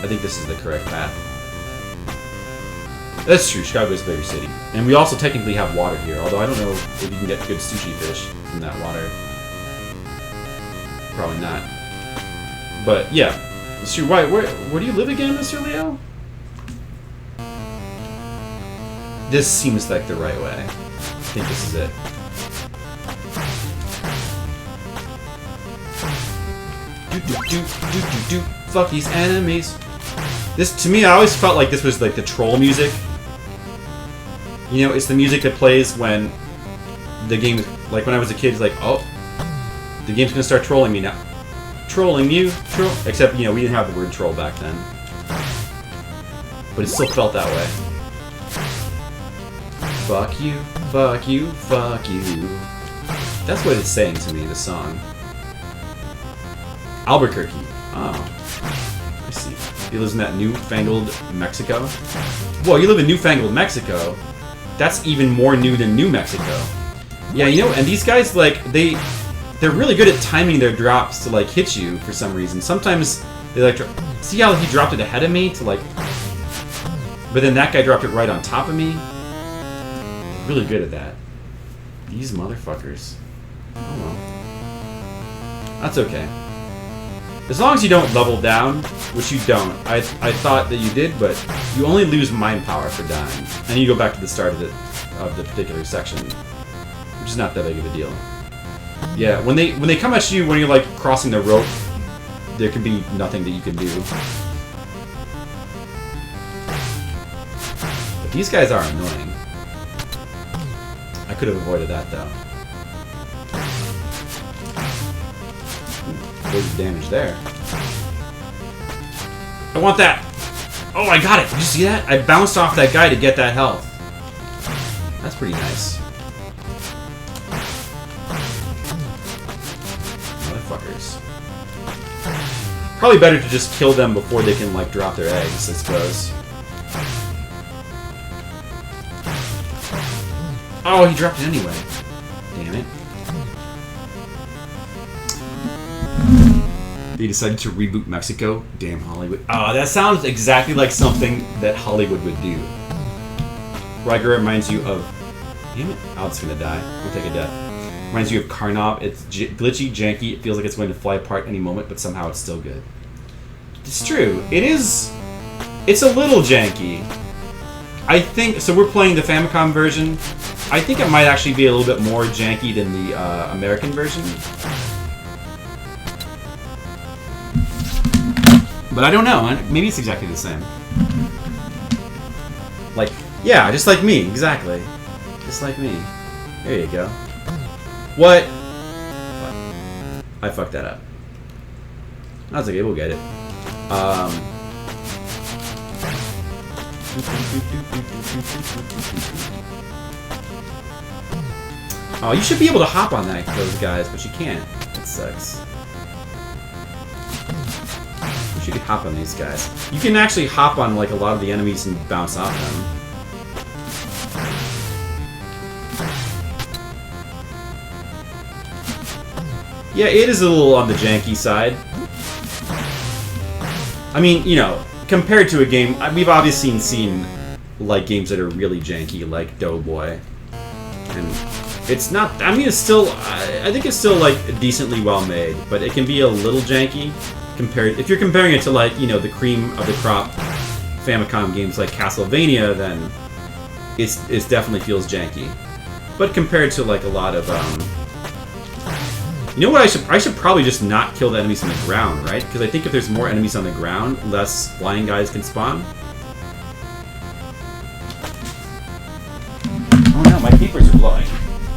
I think this is the correct path. That's true, Chicago is a bigger city. And we also technically have water here, although I don't know if you can get good sushi fish from that water. Probably not. But, yeah. It's true. Where do you live again, Mr. Leo? This seems like the right way. I think this is it. Do. Fuck these enemies. This, to me, I always felt like this was like the troll music. You know, it's the music that plays when the game, like when I was a kid, it's like, oh, The game's gonna start trolling me now. Trolling you? Except, you know, we didn't have the word troll back then. But it still felt that way. Fuck you, fuck you, fuck you. That's what it's saying to me, the song. Albuquerque. Oh. I see. He lives in that newfangled Mexico? Whoa, you live in newfangled Mexico? That's even more new than New Mexico. Yeah, you know, and these guys, like, they're really good at timing their drops to, like, hit you for some reason. Sometimes they, like, see how he dropped it ahead of me to, like... But then that guy dropped it right on top of me? Really good at that. These motherfuckers. Oh well. That's okay. As long as you don't level down, which you don't. I thought that you did, but you only lose mind power for dying. And you go back to the start of the particular section. Which is not that big of a deal. Yeah, when they come at you when you're like crossing the rope, there can be nothing that you can do. But these guys are annoying. I could have avoided that though. Big damage there. I want that! Oh, I got it! Did you see that? I bounced off that guy to get that health. That's pretty nice. Motherfuckers. Probably better to just kill them before they can, like, drop their eggs, I suppose. Oh, he dropped it anyway. Damn it. They decided to reboot Mexico. Damn Hollywood. Oh, that sounds exactly like something that Hollywood would do. Rygar reminds you of... Damn it. Oh, it's gonna die. We'll take a death. Reminds you of Karnov. It's glitchy, janky. It feels like it's going to fly apart any moment, but somehow it's still good. It's true. It is... It's a little janky. I think... So we're playing the Famicom version. I think it might actually be a little bit more janky than the American version. But I don't know. Maybe it's exactly the same. Like, yeah, just like me. Exactly. Just like me. There you go. What? I fucked that up. That's okay. We'll get it. Oh, you should be able to hop on those guys, but you can't. That sucks. You could hop on these guys. You can actually hop on like a lot of the enemies and bounce off them. Yeah, it is a little on the janky side. I mean, you know, compared to a game, we've obviously seen like games that are really janky, like Doughboy, and it's not. I mean, it's still. I think it's still like decently well made, but it can be a little janky. If you're comparing it to, like, you know, the cream of the crop Famicom games like Castlevania, then it definitely feels janky. But compared to, like, a lot of, you know what, I should probably just not kill the enemies on the ground, right? Because I think if there's more enemies on the ground, less flying guys can spawn. Oh no, my papers are blowing.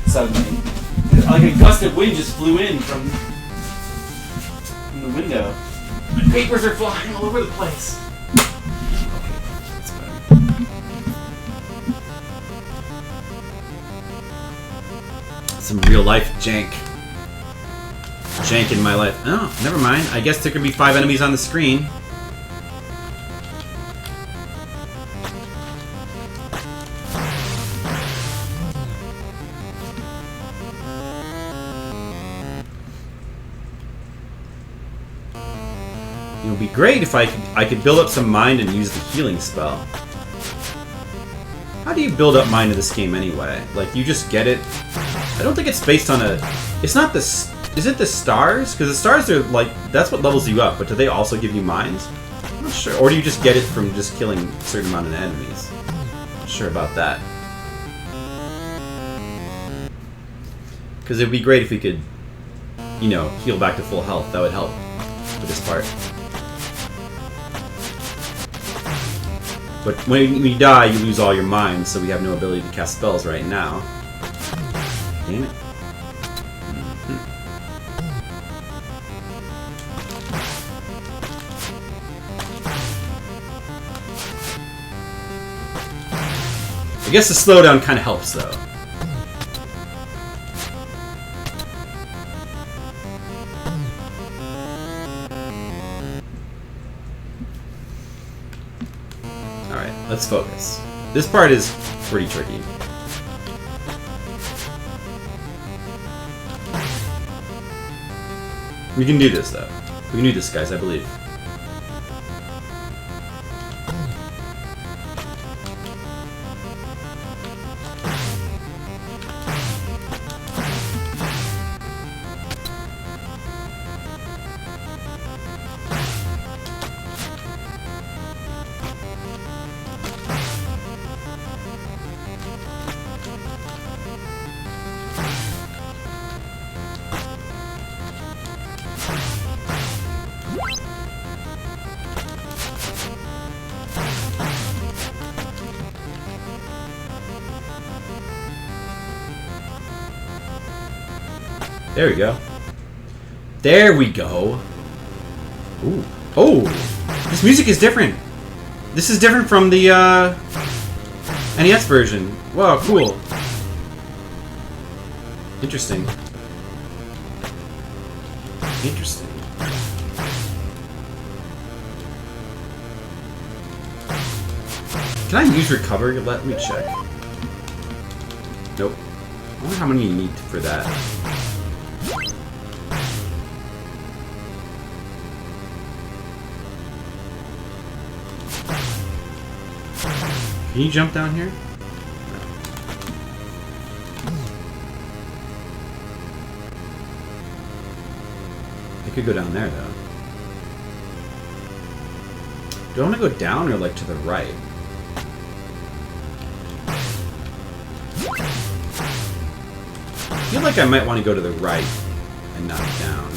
Suddenly. Like a gust of wind just flew in from the window. My papers are flying all over the place. Okay, that's better. Some real life jank. Jank in my life. Oh, never mind. I guess there could be 5 enemies on the screen. It would be great if I could build up some mind and use the healing spell. How do you build up mind in this game anyway? Like, you just get it? I don't think it's based on a... It's not the... Is it the stars? Because the stars are like... That's what levels you up, but do they also give you minds? I'm not sure. Or do you just get it from just killing a certain amount of enemies? I'm not sure about that. Because it would be great if we could, you know, heal back to full health. That would help for this part. But when you die, you lose all your mind, so we have no ability to cast spells right now. Damn it. I guess the slowdown kind of helps, though. Alright, let's focus. This part is pretty tricky. We can do this, though. We can do this, guys, I believe. There we go. There we go. Ooh. Oh! This music is different! This is different from the NES version. Wow, cool. Interesting. Interesting. Can I use recover? Let me check. Nope. I wonder how many you need for that. Can you jump down here? No. I could go down there, though. Do I want to go down or, like, to the right? I feel like I might want to go to the right and not down.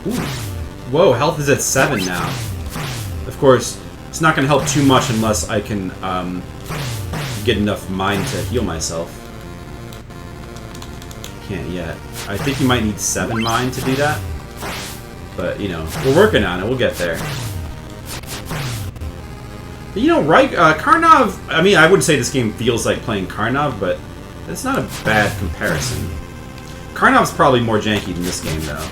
Ooh. Whoa, health is at 7 now. Of course, it's not going to help too much unless I can get enough mind to heal myself. Can't yet. I think you might need 7 mind to do that. But, you know, we're working on it. We'll get there. But, you know, Karnov... I mean, I wouldn't say this game feels like playing Karnov, but it's not a bad comparison. Karnov's probably more janky than this game, though.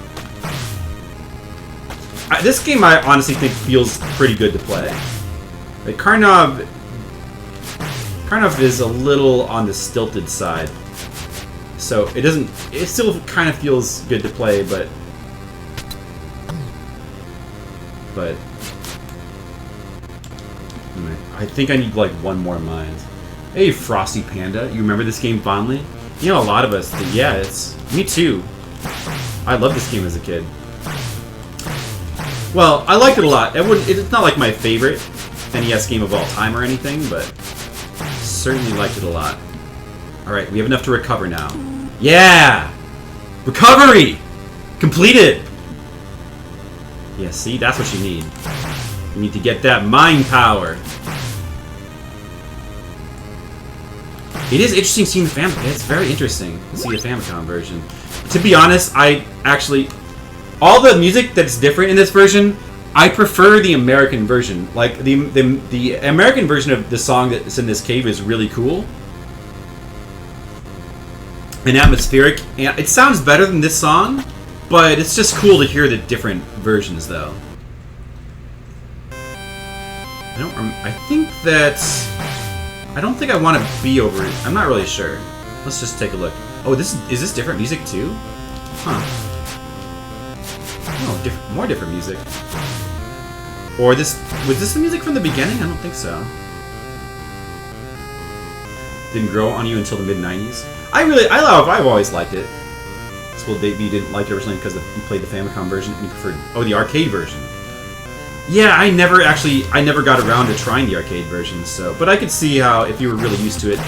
This game, I honestly think, feels pretty good to play. Like, Karnov is a little on the stilted side. So, it doesn't... It still kind of feels good to play, but... I think I need, like, one more mind. Hey, Frosty Panda. You remember this game fondly? You know, a lot of us do. Yeah, it's... Me too. I loved this game as a kid. Well, I liked it a lot. It's not like my favorite NES game of all time or anything, but certainly liked it a lot. Alright, we have enough to recover now. Yeah! Recovery! Completed! Yeah, see? That's what you need. You need to get that mind power. It is interesting seeing the Famicom. It's very interesting to see the Famicom version. To be honest, I actually... All the music that's different in this version, I prefer the American version. Like, the American version of the song that's in this cave is really cool. And atmospheric. And it sounds better than this song, but it's just cool to hear the different versions, though. I don't think I want to be over it. I'm not really sure. Let's just take a look. Oh, is this different music, too? Huh. Oh, more different music. Or was this the music from the beginning? I don't think so. Didn't grow on you until the mid-90s. I've always liked it. So maybe you didn't like it originally because you played the Famicom version and you preferred, the arcade version. Yeah, I never got around to trying the arcade version, so, but I could see how, if you were really used to it,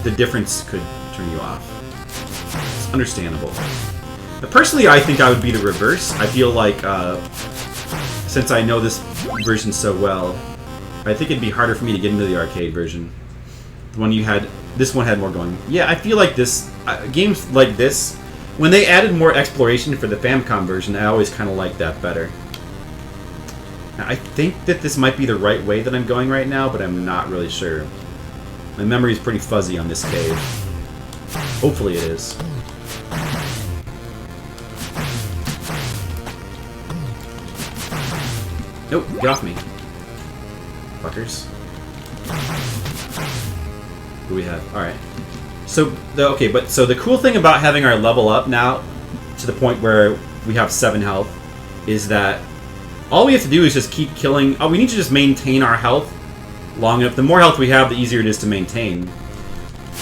the difference could turn you off. It's understandable. But personally, I think I would be the reverse. I feel like, since I know this version so well, I think it'd be harder for me to get into the arcade version. The one you had, this one had more going. Yeah, I feel like this, games like this, when they added more exploration for the Famicom version, I always kind of liked that better. Now, I think that this might be the right way that I'm going right now, but I'm not really sure. My memory is pretty fuzzy on this cave. Hopefully it is. Nope, get off me. Fuckers. What do we have? Alright. So, so the cool thing about having our level up now, to the point where we have 7 health, is that all we have to do is just keep killing... Oh, we need to just maintain our health long enough. The more health we have, the easier it is to maintain.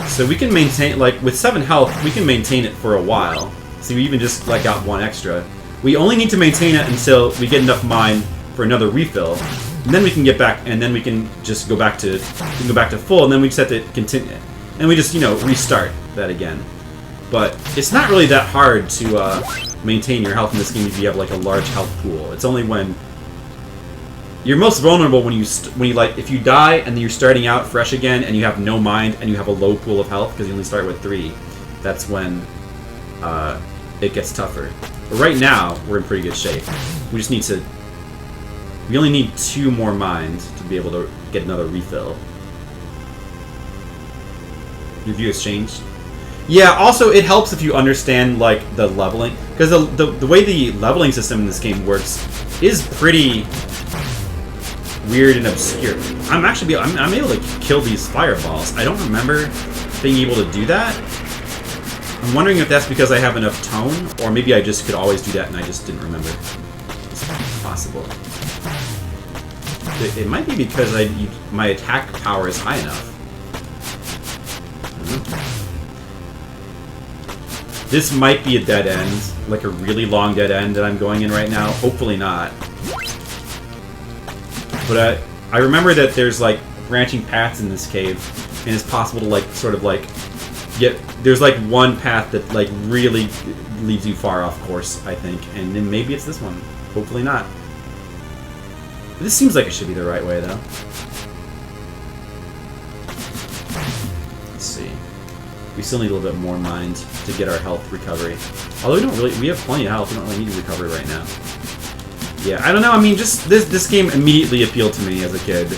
So we can maintain, like, with 7 health, we can maintain it for a while. See, we even just, like, got 1 extra. We only need to maintain it until we get enough mine for another refill, and then we can get back, and then we can just go back to full, and then we just have to continue, and we just, you know, restart that again. But it's not really that hard to maintain your health in this game if you have like a large health pool. It's only when you're most vulnerable when you like, if you die and then you're starting out fresh again and you have no mind and you have a low pool of health because you only start with 3. That's when it gets tougher. But right now we're in pretty good shape. We just need to. We only need 2 more mines to be able to get another refill. Your view has changed? Yeah, also it helps if you understand, like, the leveling. Because the way the leveling system in this game works is pretty weird and obscure. I'm able to kill these fireballs. I don't remember being able to do that. I'm wondering if that's because I have enough tone, or maybe I just could always do that and I just didn't remember. It's possible. It might be because my attack power is high enough. This might be a dead end, like a really long dead end that I'm going in right now. Hopefully not. But I remember that there's like branching paths in this cave, and it's possible to like sort of like get. There's like one path that like really leads you far off course, I think, and then maybe it's this one. Hopefully not. This seems like it should be the right way, though. Let's see. We still need a little bit more mind to get our health recovery. Although we don't really... We have plenty of health. We don't really need to recover right now. Yeah, I don't know. I mean, just... This game immediately appealed to me as a kid.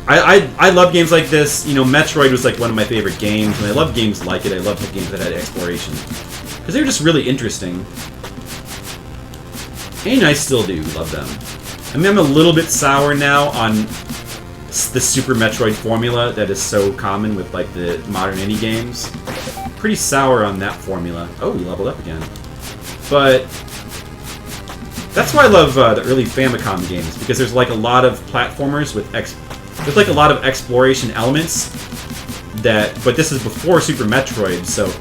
I love games like this. You know, Metroid was like one of my favorite games, and I love games like it. I love games that had exploration. Because they were just really interesting. And I still do love them. I mean, I'm a little bit sour now on the Super Metroid formula that is so common with, like, the modern indie games. Pretty sour on that formula. Oh, we leveled up again. But that's why I love the early Famicom games, because there's, like, a lot of platformers with there's, like, a lot of exploration elements that... But this is before Super Metroid, so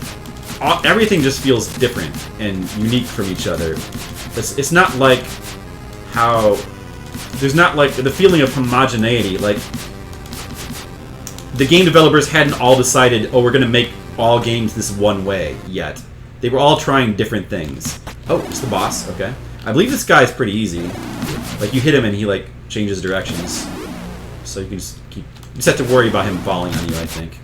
everything just feels different and unique from each other. It's not like how... There's not, like, the feeling of homogeneity. Like, the game developers hadn't all decided, oh, we're going to make all games this one way yet. They were all trying different things. Oh, it's the boss. Okay. I believe this guy is pretty easy. Like, you hit him and he, like, changes directions. So you can just keep... You just have to worry about him falling on you, I think.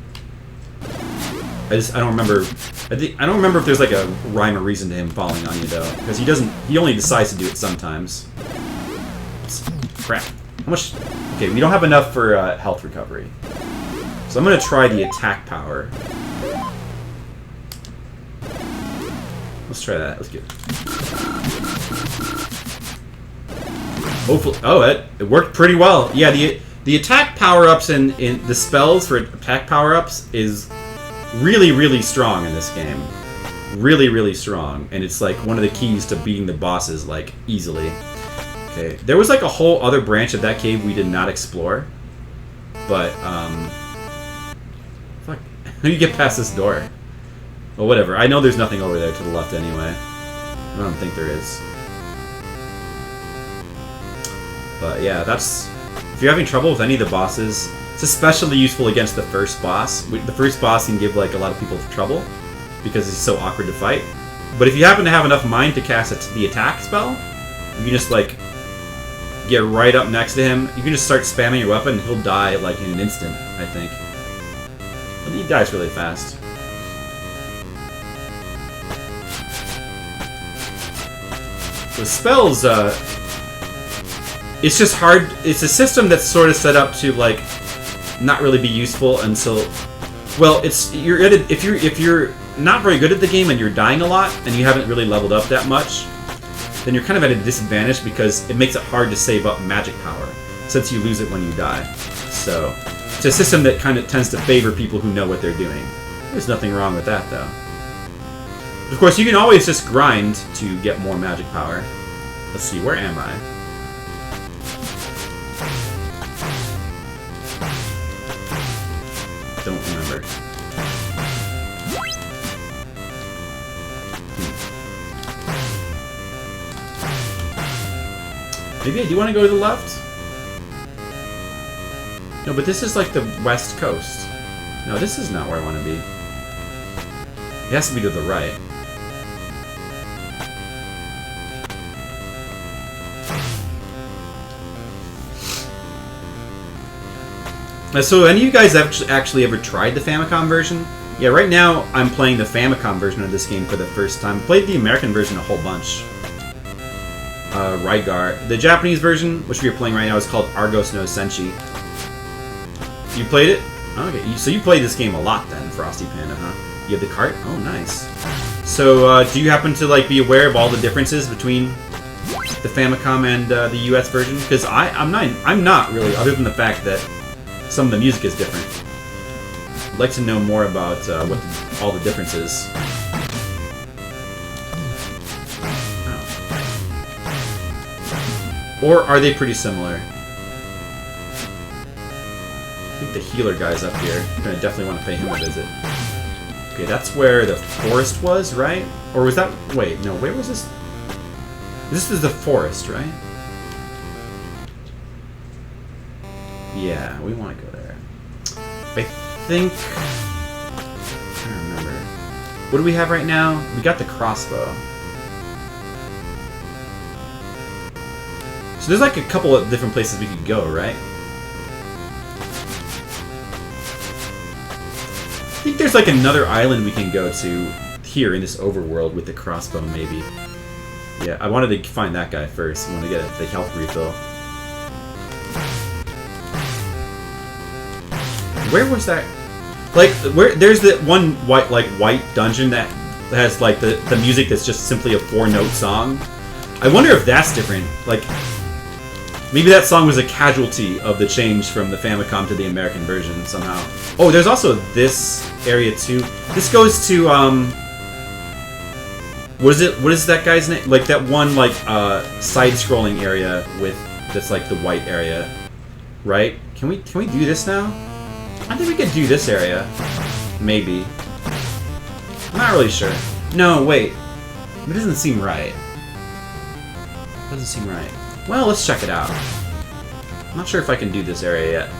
I don't remember... I don't remember if there's, like, a rhyme or reason to him falling on you, though. Because he only decides to do it sometimes. Crap. How much... Okay, we don't have enough for health recovery. So I'm going to try the attack power. Let's try that. Let's get... Hopefully... Oh, it worked pretty well. Yeah, the attack power-ups and the spells for attack power-ups is really, really strong in this game. Really, really strong. And it's like one of the keys to beating the bosses, like, easily. Okay, there was like a whole other branch of that cave we did not explore. But, fuck. How do you get past this door? Well, whatever. I know there's nothing over there to the left anyway. I don't think there is. But yeah, that's... If you're having trouble with any of the bosses, it's especially useful against the first boss. The first boss can give like a lot of people trouble because he's so awkward to fight. But if you happen to have enough mind to cast the attack spell, you can just like get right up next to him. You can just start spamming your weapon and he'll die like in an instant, I think. But he dies really fast. The spells, it's just hard. It's a system that's sort of set up to like not really be useful until, well, it's if you're not very good at the game and you're dying a lot and you haven't really leveled up that much, then you're kind of at a disadvantage because it makes it hard to save up magic power since you lose it when you die. So it's a system that kind of tends to favor people who know what they're doing. There's nothing wrong with that though. Of course, you can always just grind to get more magic power. Let's see, where am I? Don't remember. Maybe I do want to go to the left? No, but this is like the west coast. No, this is not where I want to be. It has to be to the right. So, any of you guys actually ever tried the Famicom version? Yeah, right now I'm playing the Famicom version of this game for the first time. Played the American version a whole bunch. Rygar. The Japanese version, which we are playing right now, is called Argos no Senshi. You played it? Okay, so you played this game a lot then, Frosty Panda, huh? You have the cart? Oh, nice. So, do you happen to like be aware of all the differences between the Famicom and the US version? Because I'm not really, other than the fact that some of the music is different. I'd like to know more about what all the differences. Oh. Or are they pretty similar? I think the healer guy's up here. I'm gonna definitely want to pay him a visit. Okay, that's where the forest was, right? Or was that... Wait, no, where was this? This is the forest, right? Yeah, we want to go there. I think... I don't remember. What do we have right now? We got the crossbow. So there's like a couple of different places we could go, right? I think there's like another island we can go to here in this overworld with the crossbow, maybe. Yeah, I wanted to find that guy first. I want to get the health refill. Where was that? Like, where? There's the one white dungeon that has like the music that's just simply a 4-note song. I wonder if that's different. Like, maybe that song was a casualty of the change from the Famicom to the American version somehow. Oh, there's also this area too. This goes to what is that guy's name? Like that one like side-scrolling area with that's like the white area, right? Can we do this now? I think we could do this area. Maybe. I'm not really sure. No, wait. It doesn't seem right. It doesn't seem right. Well, let's check it out. I'm not sure if I can do this area yet.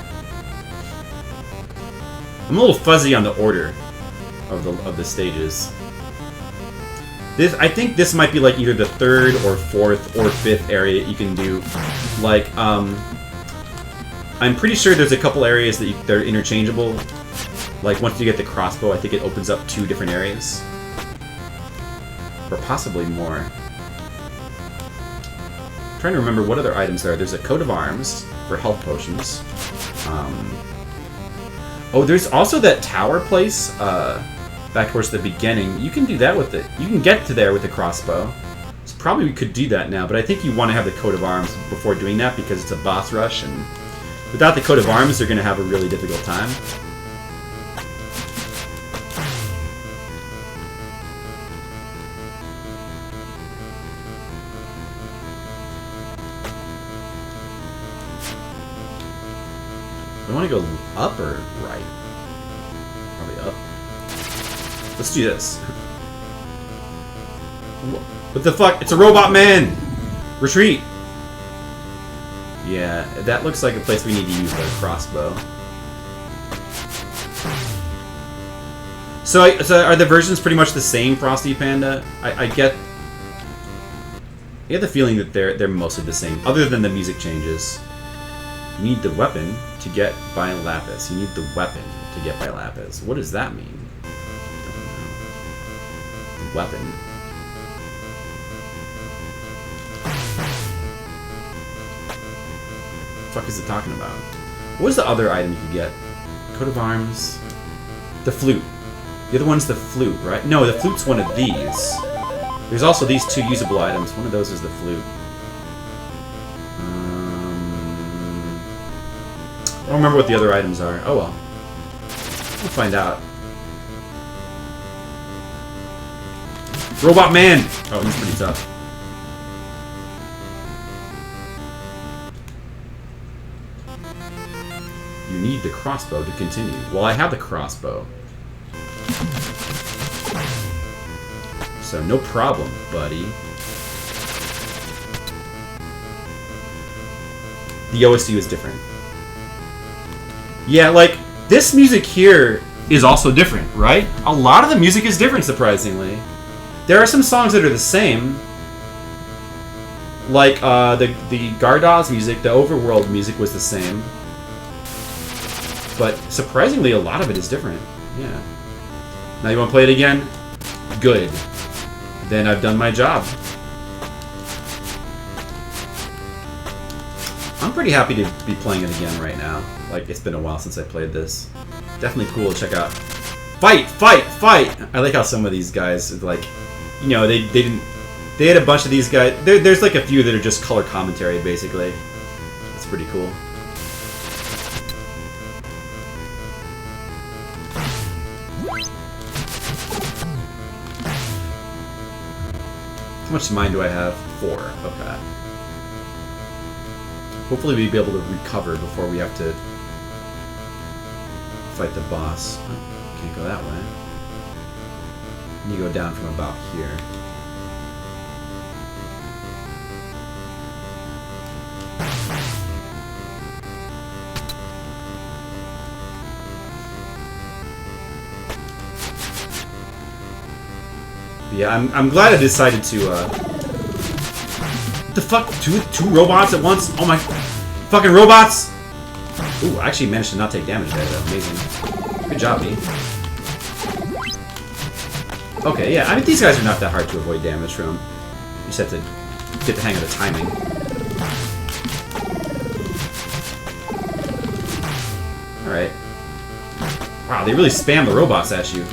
I'm a little fuzzy on the order of the stages. I think this might be like either the 3rd or 4th or 5th area you can do. Like, I'm pretty sure there's a couple areas that they're interchangeable. Like, once you get the crossbow, I think it opens up 2 different areas. Or possibly more. I'm trying to remember what other items there are. There's a coat of arms for health potions. Oh, there's also that tower place back towards the beginning. You can do that with it. You can get to there with the crossbow. So probably we could do that now, but I think you want to have the coat of arms before doing that because it's a boss rush, and without the coat of arms, they're going to have a really difficult time. I want to go up or right? Probably up. Let's do this. What the fuck? It's a robot man! Retreat! Yeah, that looks like a place we need to use the crossbow. So are the versions pretty much the same, Frosty Panda? I get the feeling that they're mostly the same, other than the music changes. You need the weapon to get by Lapis. You need the weapon to get by Lapis. What does that mean? I don't know. The weapon. fuck is it talking about? What is the other item you could get? Coat of arms. The flute. The other one's the flute, right? No, the flute's one of these. There's also these 2 usable items. One of those is the flute. I don't remember what the other items are. Oh well. We'll find out. Robot Man! Oh, he's pretty tough. You need the crossbow to continue. Well, I have the crossbow. So, no problem, buddy. The OSU is different. Yeah, like, this music here is also different, right? A lot of the music is different, surprisingly. There are some songs that are the same. Like, the Gardos music, the Overworld music was the same. But, surprisingly, a lot of it is different. Yeah. Now you want to play it again? Good. Then I've done my job. I'm pretty happy to be playing it again right now. Like, it's been a while since I played this. Definitely cool to check out. Fight! Fight! Fight! I like how some of these guys, like, you know, they had a bunch of these guys. There's like a few that are just color commentary, basically. That's pretty cool. How much mind do I have? 4. Okay. Hopefully we'll be able to recover before we have to fight the boss. Oh, can't go that way. You go down from about here. Yeah, I'm glad I decided to, what the fuck? Two robots at once? Oh my... Fucking robots! Ooh, I actually managed to not take damage there, though. Amazing. Good job, me. Okay, yeah, I mean, these guys are not that hard to avoid damage from. You just have to get the hang of the timing. Alright. Wow, they really spam the robots at you.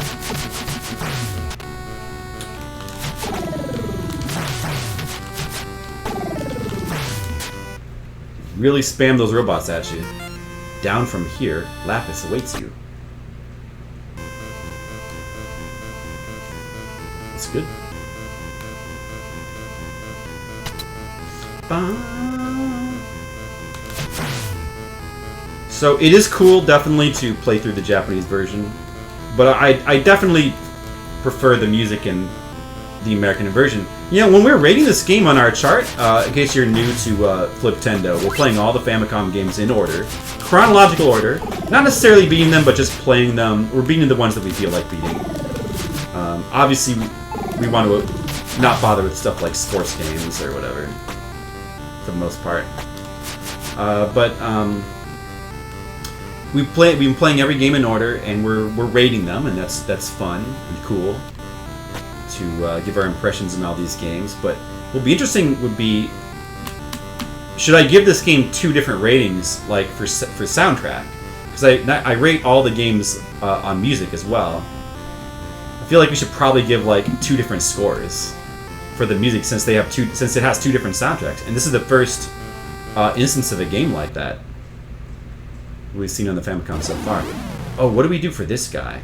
Really spam those robots at you. Down from here, Lapis awaits you. That's good. So it is cool, definitely, to play through the Japanese version, but I definitely prefer the music in the American version. You know, when we're rating this game on our chart, in case you're new to Fliptendo, we're playing all the Famicom games in order. Chronological order. Not necessarily beating them, but just playing them. We're beating the ones that we feel like beating. Obviously, we want to not bother with stuff like sports games or whatever, for the most part. We've been playing every game in order, and we're rating them, and that's fun and cool to give our impressions in all these games. But what would be interesting would be, should I give this game 2 different ratings, like for soundtrack? Because I rate all the games on music as well. I feel like we should probably give like 2 different scores for the music, since it has 2 different soundtracks, and this is the first instance of a game like that we've seen on the Famicom so far. Oh, what do we do for this guy?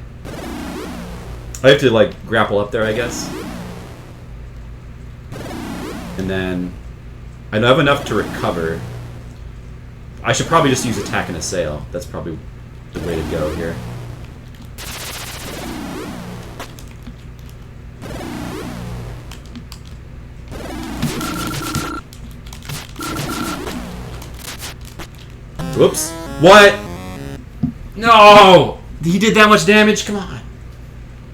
I have to, like, grapple up there, I guess. And then I don't have enough to recover. I should probably just use attack and assail. That's probably the way to go here. Whoops. What? No! He did that much damage? Come on.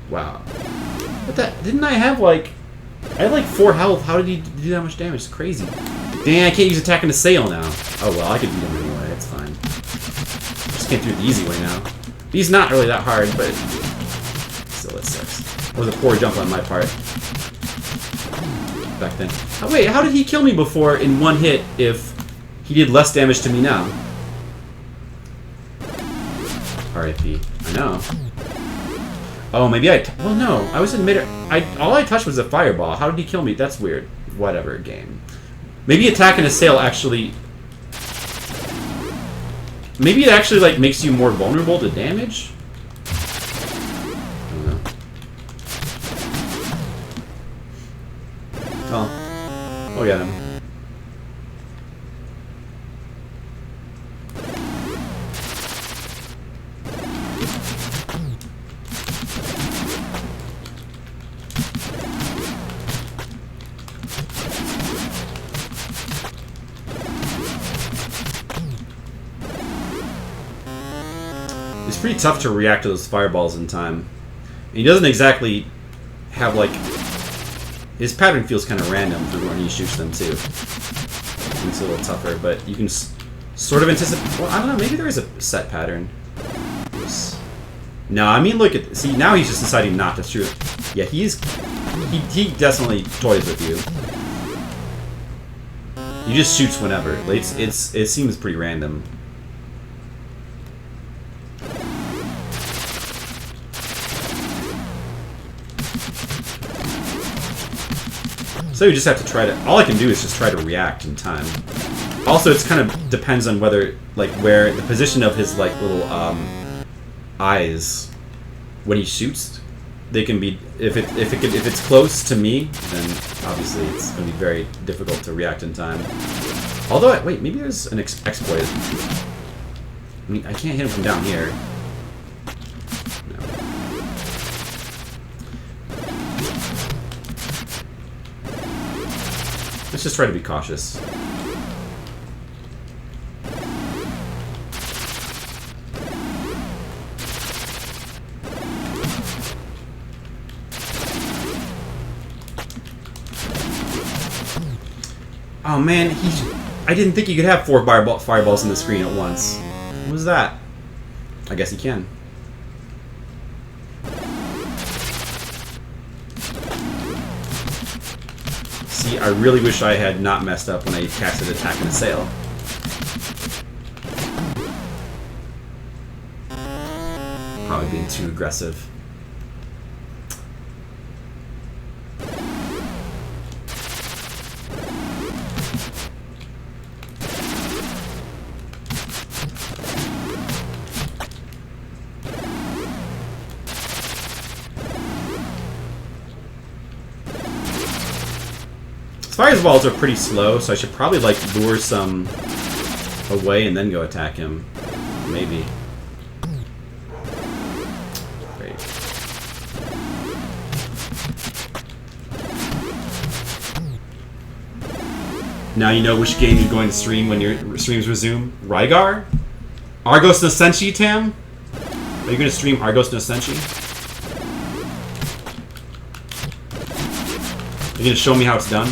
Wow. What the? Didn't I have like... I had like 4 health. How did he do that much damage? It's crazy. Dang, I can't use attack and assail now. Oh well, I can beat him anyway. It's fine. Just can't do it the easy way now. He's not really that hard, but... Still, that sucks. That was a poor jump on my part. Back then. Oh wait, how did he kill me before in 1 hit if He did less damage to me now. R.I.P. I know. Oh, maybe well, no. I was in mid... all I touched was a fireball. How did he kill me? That's weird. Whatever, game. Maybe attack and assail actually... Maybe it actually, like, makes you more vulnerable to damage? I don't know. Oh. Oh, yeah, then. It's pretty tough to react to those fireballs in time. And he doesn't exactly have, like... His pattern feels kind of random for when he shoots them, too. It's a little tougher, but you can sort of anticipate... Well, I don't know, maybe there is a set pattern. No, I mean, look at... See, now he's just deciding not to shoot. Yeah, he He definitely toys with you. He just shoots whenever. It seems pretty random. So you just have to try to... All I can do is just try to react in time. Also, it's kind of depends on whether, like, where the position of his, like, little eyes when he shoots. They can be... If it's close to me, then obviously it's going to be very difficult to react in time. Although, wait, maybe there's an exploit. I mean, I can't hit him from down here. Let's just try to be cautious. Oh man, I didn't think you could have 4 fireballs in the screen at once. What was that? I guess he can. See, I really wish I had not messed up when I casted Attack and Assail. Probably being too aggressive. Fireballs are pretty slow, so I should probably, like, lure some away and then go attack him. Maybe. Great. Now you know which game you're going to stream when your streams resume. Rygar? Argos no Senshi, Tam? Are you going to stream Argos no Senshi? Are you going to show me how it's done?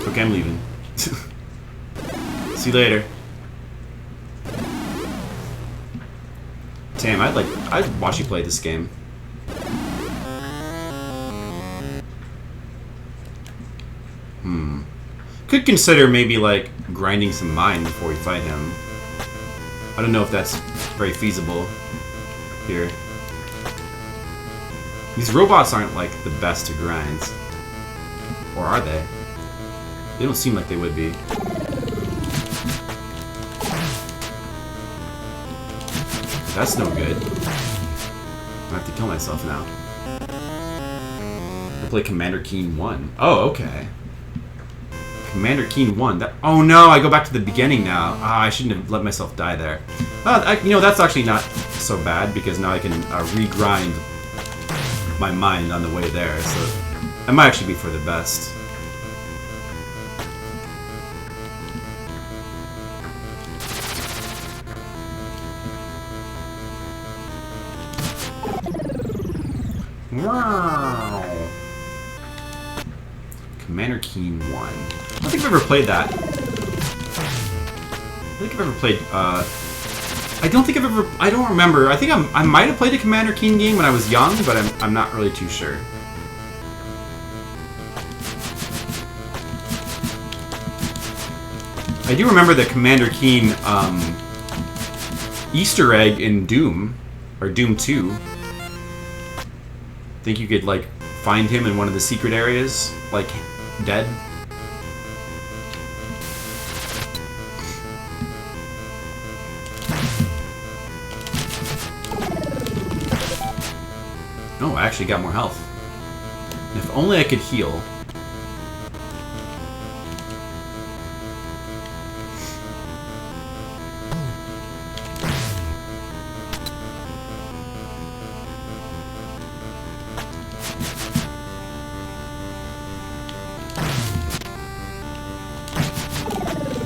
Okay, I'm leaving. See you later. Damn, I'd watch you play this game. Could consider maybe, like, grinding some mine before we fight him. I don't know if that's very feasible here. These robots aren't, like, the best to grind. Or are they? They don't seem like they would be. That's no good. I have to kill myself now. I play Commander Keen 1. Oh, okay. Commander Keen 1. That, oh no, I go back to the beginning now. Ah, I shouldn't have let myself die there. You know, that's actually not so bad, because now I can regrind my mind on the way there, so it might actually be for the best. Wow. Commander Keen 1. I don't think I've ever played that. I don't think I've ever played, I don't remember. I think I might have played a Commander Keen game when I was young, but I'm not really too sure. I do remember the Commander Keen, Easter egg in Doom, or Doom 2. Think you could, like, find him in one of the secret areas, like, dead? Oh, I actually got more health. And if only I could heal.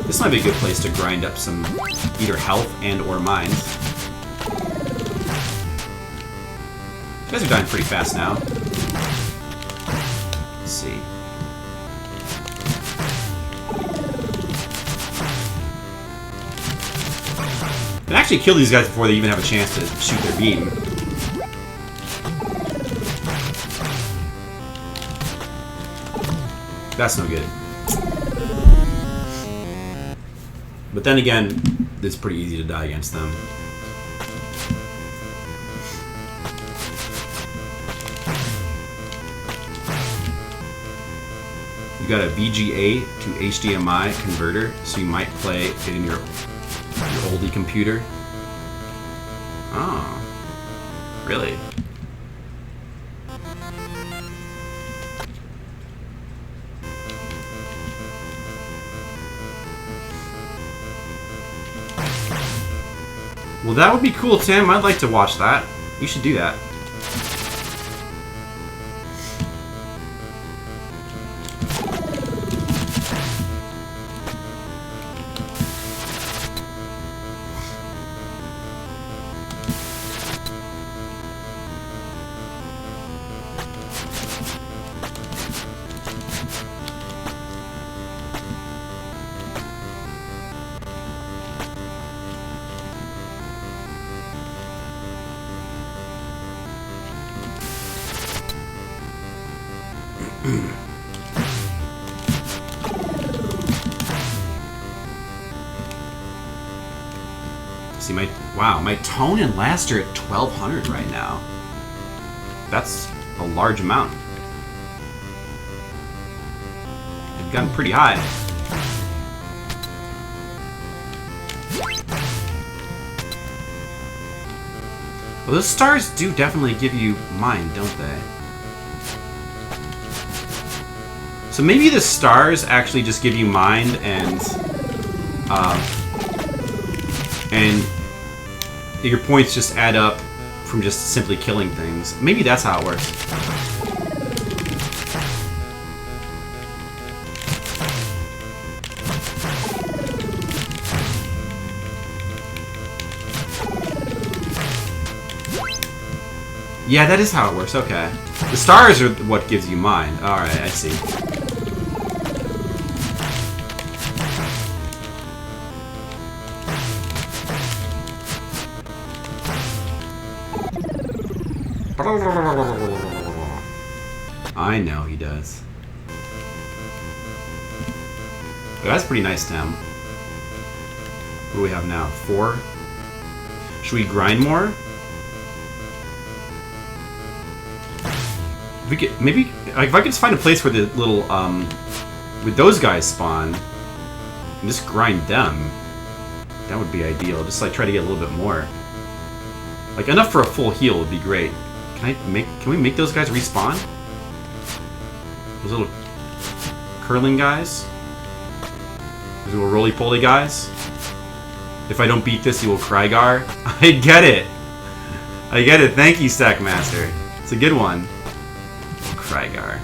This might be a good place to grind up some either health and or mines. You guys are dying pretty fast now. Let's see. You can actually kill these guys before they even have a chance to shoot their beam. That's no good. But then again, it's pretty easy to die against them. You got a VGA to HDMI converter, so you might play it in your oldie computer. Oh, really? Well, that would be cool, Tim. I'd like to watch that. You should do that. See, my tone and last are at 1200 right now. That's a large amount. They've gotten pretty high. Well, those stars do definitely give you mind, don't they? So maybe the stars actually just give you mind and your points just add up from just simply killing things. Maybe that's how it works. Yeah, that is how it works. Okay. The stars are what gives you mind. Alright, I see. I know he does. Oh, that's pretty nice, Tim. What do we have now? 4? Should we grind more? If we could, maybe like, if I could just find a place where the little where those guys spawn and just grind them, that would be ideal. Just like try to get a little bit more. Like enough for a full heal would be great. Can we make those guys respawn? Those little curling guys? These little roly-poly guys. If I don't beat this, you will Rygar. I get it. I get it. Thank you, Stackmaster. It's a good one. Rygar.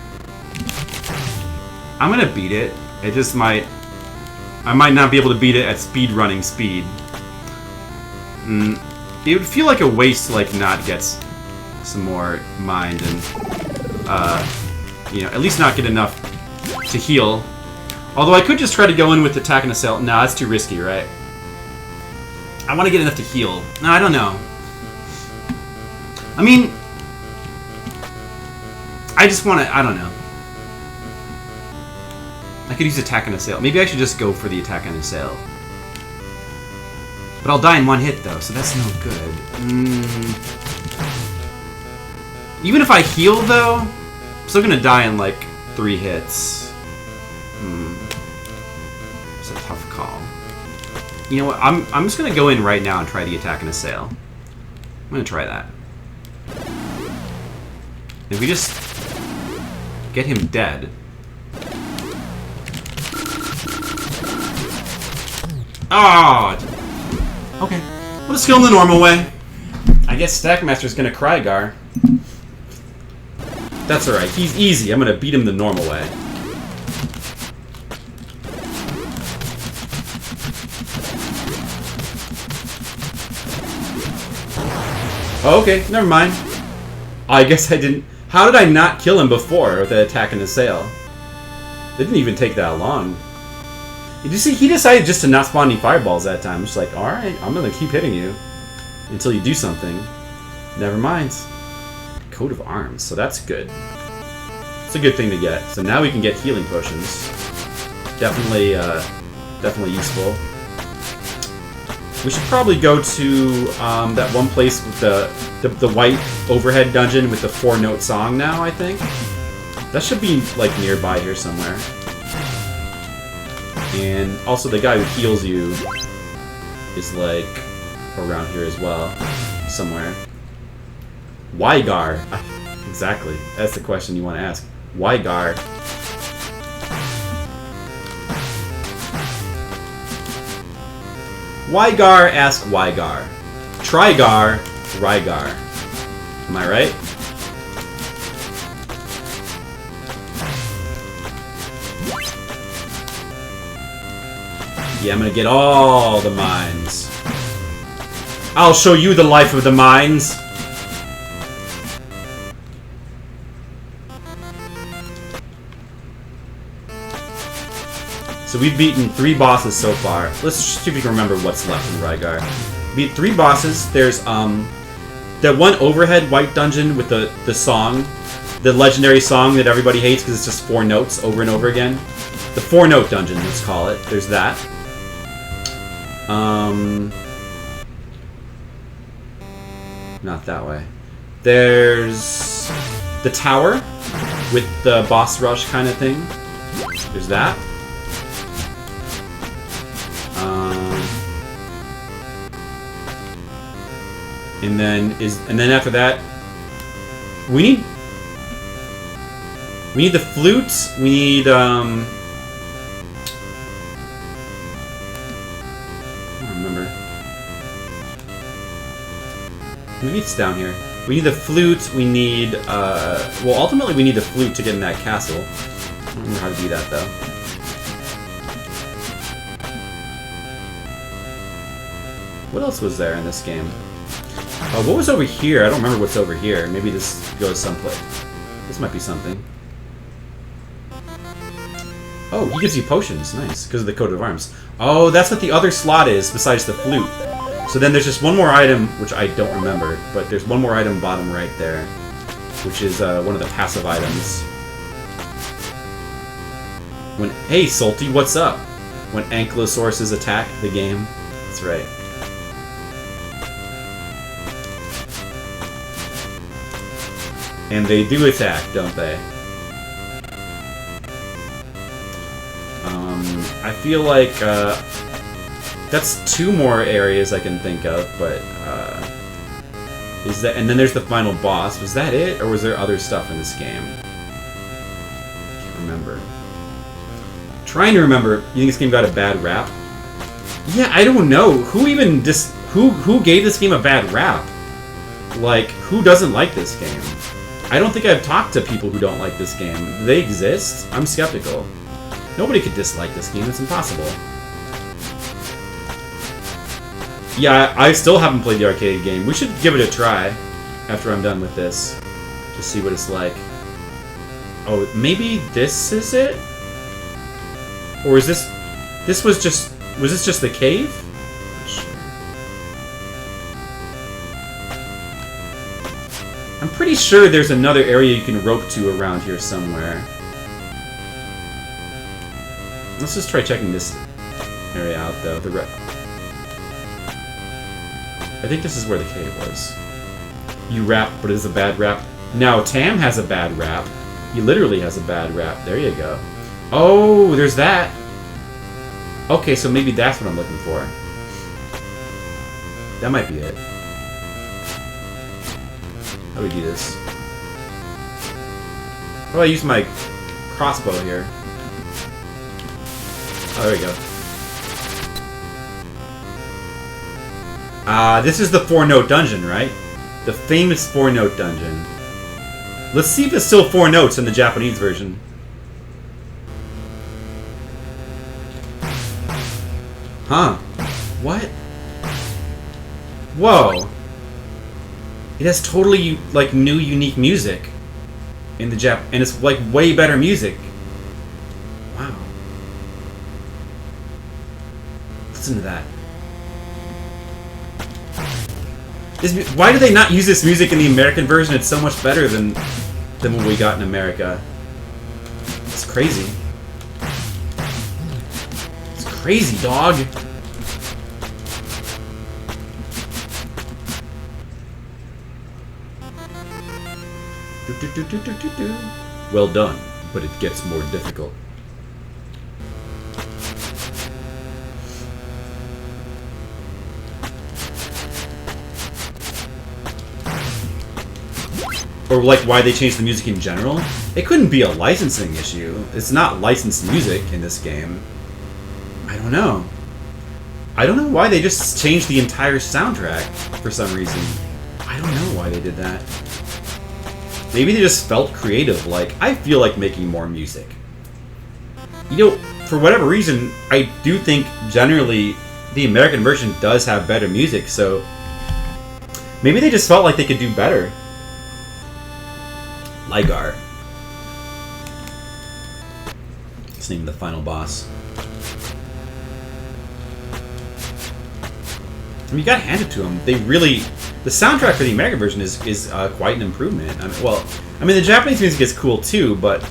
I'm gonna beat it. It just might... I might not be able to beat it at speedrunning speed. It would feel like a waste to, like, not get some more mind and, you know, at least not get enough to heal. Although I could just try to go in with attack and assault. No, that's too risky, right? I want to get enough to heal. No, I don't know. I mean... I just want to... I don't know. I could use attack and assail. Maybe I should just go for the attack and assail. But I'll die in one hit, though, so that's no good. Even if I heal, though, I'm still gonna die in, like, 3 hits. It's a tough call. You know what? I'm just gonna go in right now and try the attack and assail. I'm gonna try that. If we just get him dead... Oh! Okay. We'll just kill him the normal way. I guess Stackmaster's gonna Rygar. That's alright. He's easy. I'm gonna beat him the normal way. Oh, okay. Never mind. I guess I didn't... How did I not kill him before with the attack and assail? It didn't even take that long. Did you see? He decided just to not spawn any fireballs that time. Just like, alright, I'm gonna keep hitting you until you do something. Never mind. Coat of arms, so that's good. It's a good thing to get. So now we can get healing potions. Definitely, definitely useful. We should probably go to that one place with the white overhead dungeon with the 4-note song now, I think. That should be, like, nearby here somewhere. And also the guy who heals you is, like, around here as well. Somewhere. Rygar. Exactly. That's the question you want to ask. Rygar. Rygar, ask Rygar. Trygar, Rygar. Am I right? Yeah, I'm gonna get all the mines. I'll show you the life of the mines. So we've beaten 3 bosses so far. Let's see if we can remember what's left in Rygar. Beat 3 bosses. There's that one overhead white dungeon with the song, the legendary song that everybody hates because it's just 4 notes over and over again. The 4-note dungeon, let's call it. There's that. Not that way. There's the tower with the boss rush kind of thing. There's that. And then after that, we need the flutes. We need I don't remember. We need down here. We need the flute. We need well, ultimately we need the flute to get in that castle. I don't remember how to do that though. What else was there in this game? What was over here? I don't remember what's over here. Maybe this goes someplace. This might be something. Oh, he gives you potions. Nice. Because of the coat of arms. Oh, that's what the other slot is besides the flute. So then there's just one more item, which I don't remember. But there's one more item bottom right there. Which is one of the passive items. Hey, Salty, what's up? When Ankylosaurus attack the game. That's right. And they do attack, don't they? I feel like that's 2 more areas I can think of, but is that? And then there's the final boss. Was that it, or was there other stuff in this game? Can't remember. Trying to remember. You think this game got a bad rap? Yeah, I don't know. Who even who gave this game a bad rap? Like, who doesn't like this game? I don't think I've talked to people who don't like this game. Do they exist? I'm skeptical. Nobody could dislike this game. It's impossible. Yeah, I still haven't played the arcade game. We should give it a try after I'm done with this. To see what it's like. Oh, maybe this is it? Or is this... was this just the cave? Not sure. I'm pretty sure there's another area you can rope to around here somewhere. Let's just try checking this area out, though. I think this is where the cave was. You rap, but it's a bad rap. Now, Tam has a bad rap. He literally has a bad rap. There you go. Oh, there's that. Okay, so maybe that's what I'm looking for. That might be it. How do we do this? How do I use my crossbow here? Oh, there we go. This is the 4-note dungeon, right? The famous 4-note dungeon. Let's see if it's still 4 notes in the Japanese version. Huh. What? Whoa. It has totally, like, new, unique music in the and it's, like, way better music. Wow. Listen to that. Why do they not use this music in the American version? It's so much better than what we got in America. It's crazy. It's crazy, dog. Well done, but it gets more difficult. Or, like, why they changed the music in general? It couldn't be a licensing issue. It's not licensed music in this game. I don't know. I don't know why they just changed the entire soundtrack for some reason. I don't know why they did that. Maybe they just felt creative, like, I feel like making more music. You know, for whatever reason, I do think, generally, the American version does have better music, so... maybe they just felt like they could do better. Rygar. Let's name the final boss. I mean, you gotta hand it to them. They really... the soundtrack for the American version is quite an improvement. I mean, the Japanese music is cool too, but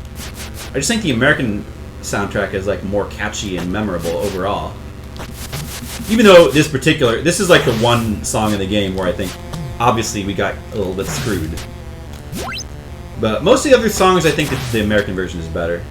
I just think the American soundtrack is, like, more catchy and memorable overall. Even though this is like the one song in the game where I think, obviously, we got a little bit screwed. But most of the other songs, I think that the American version is better.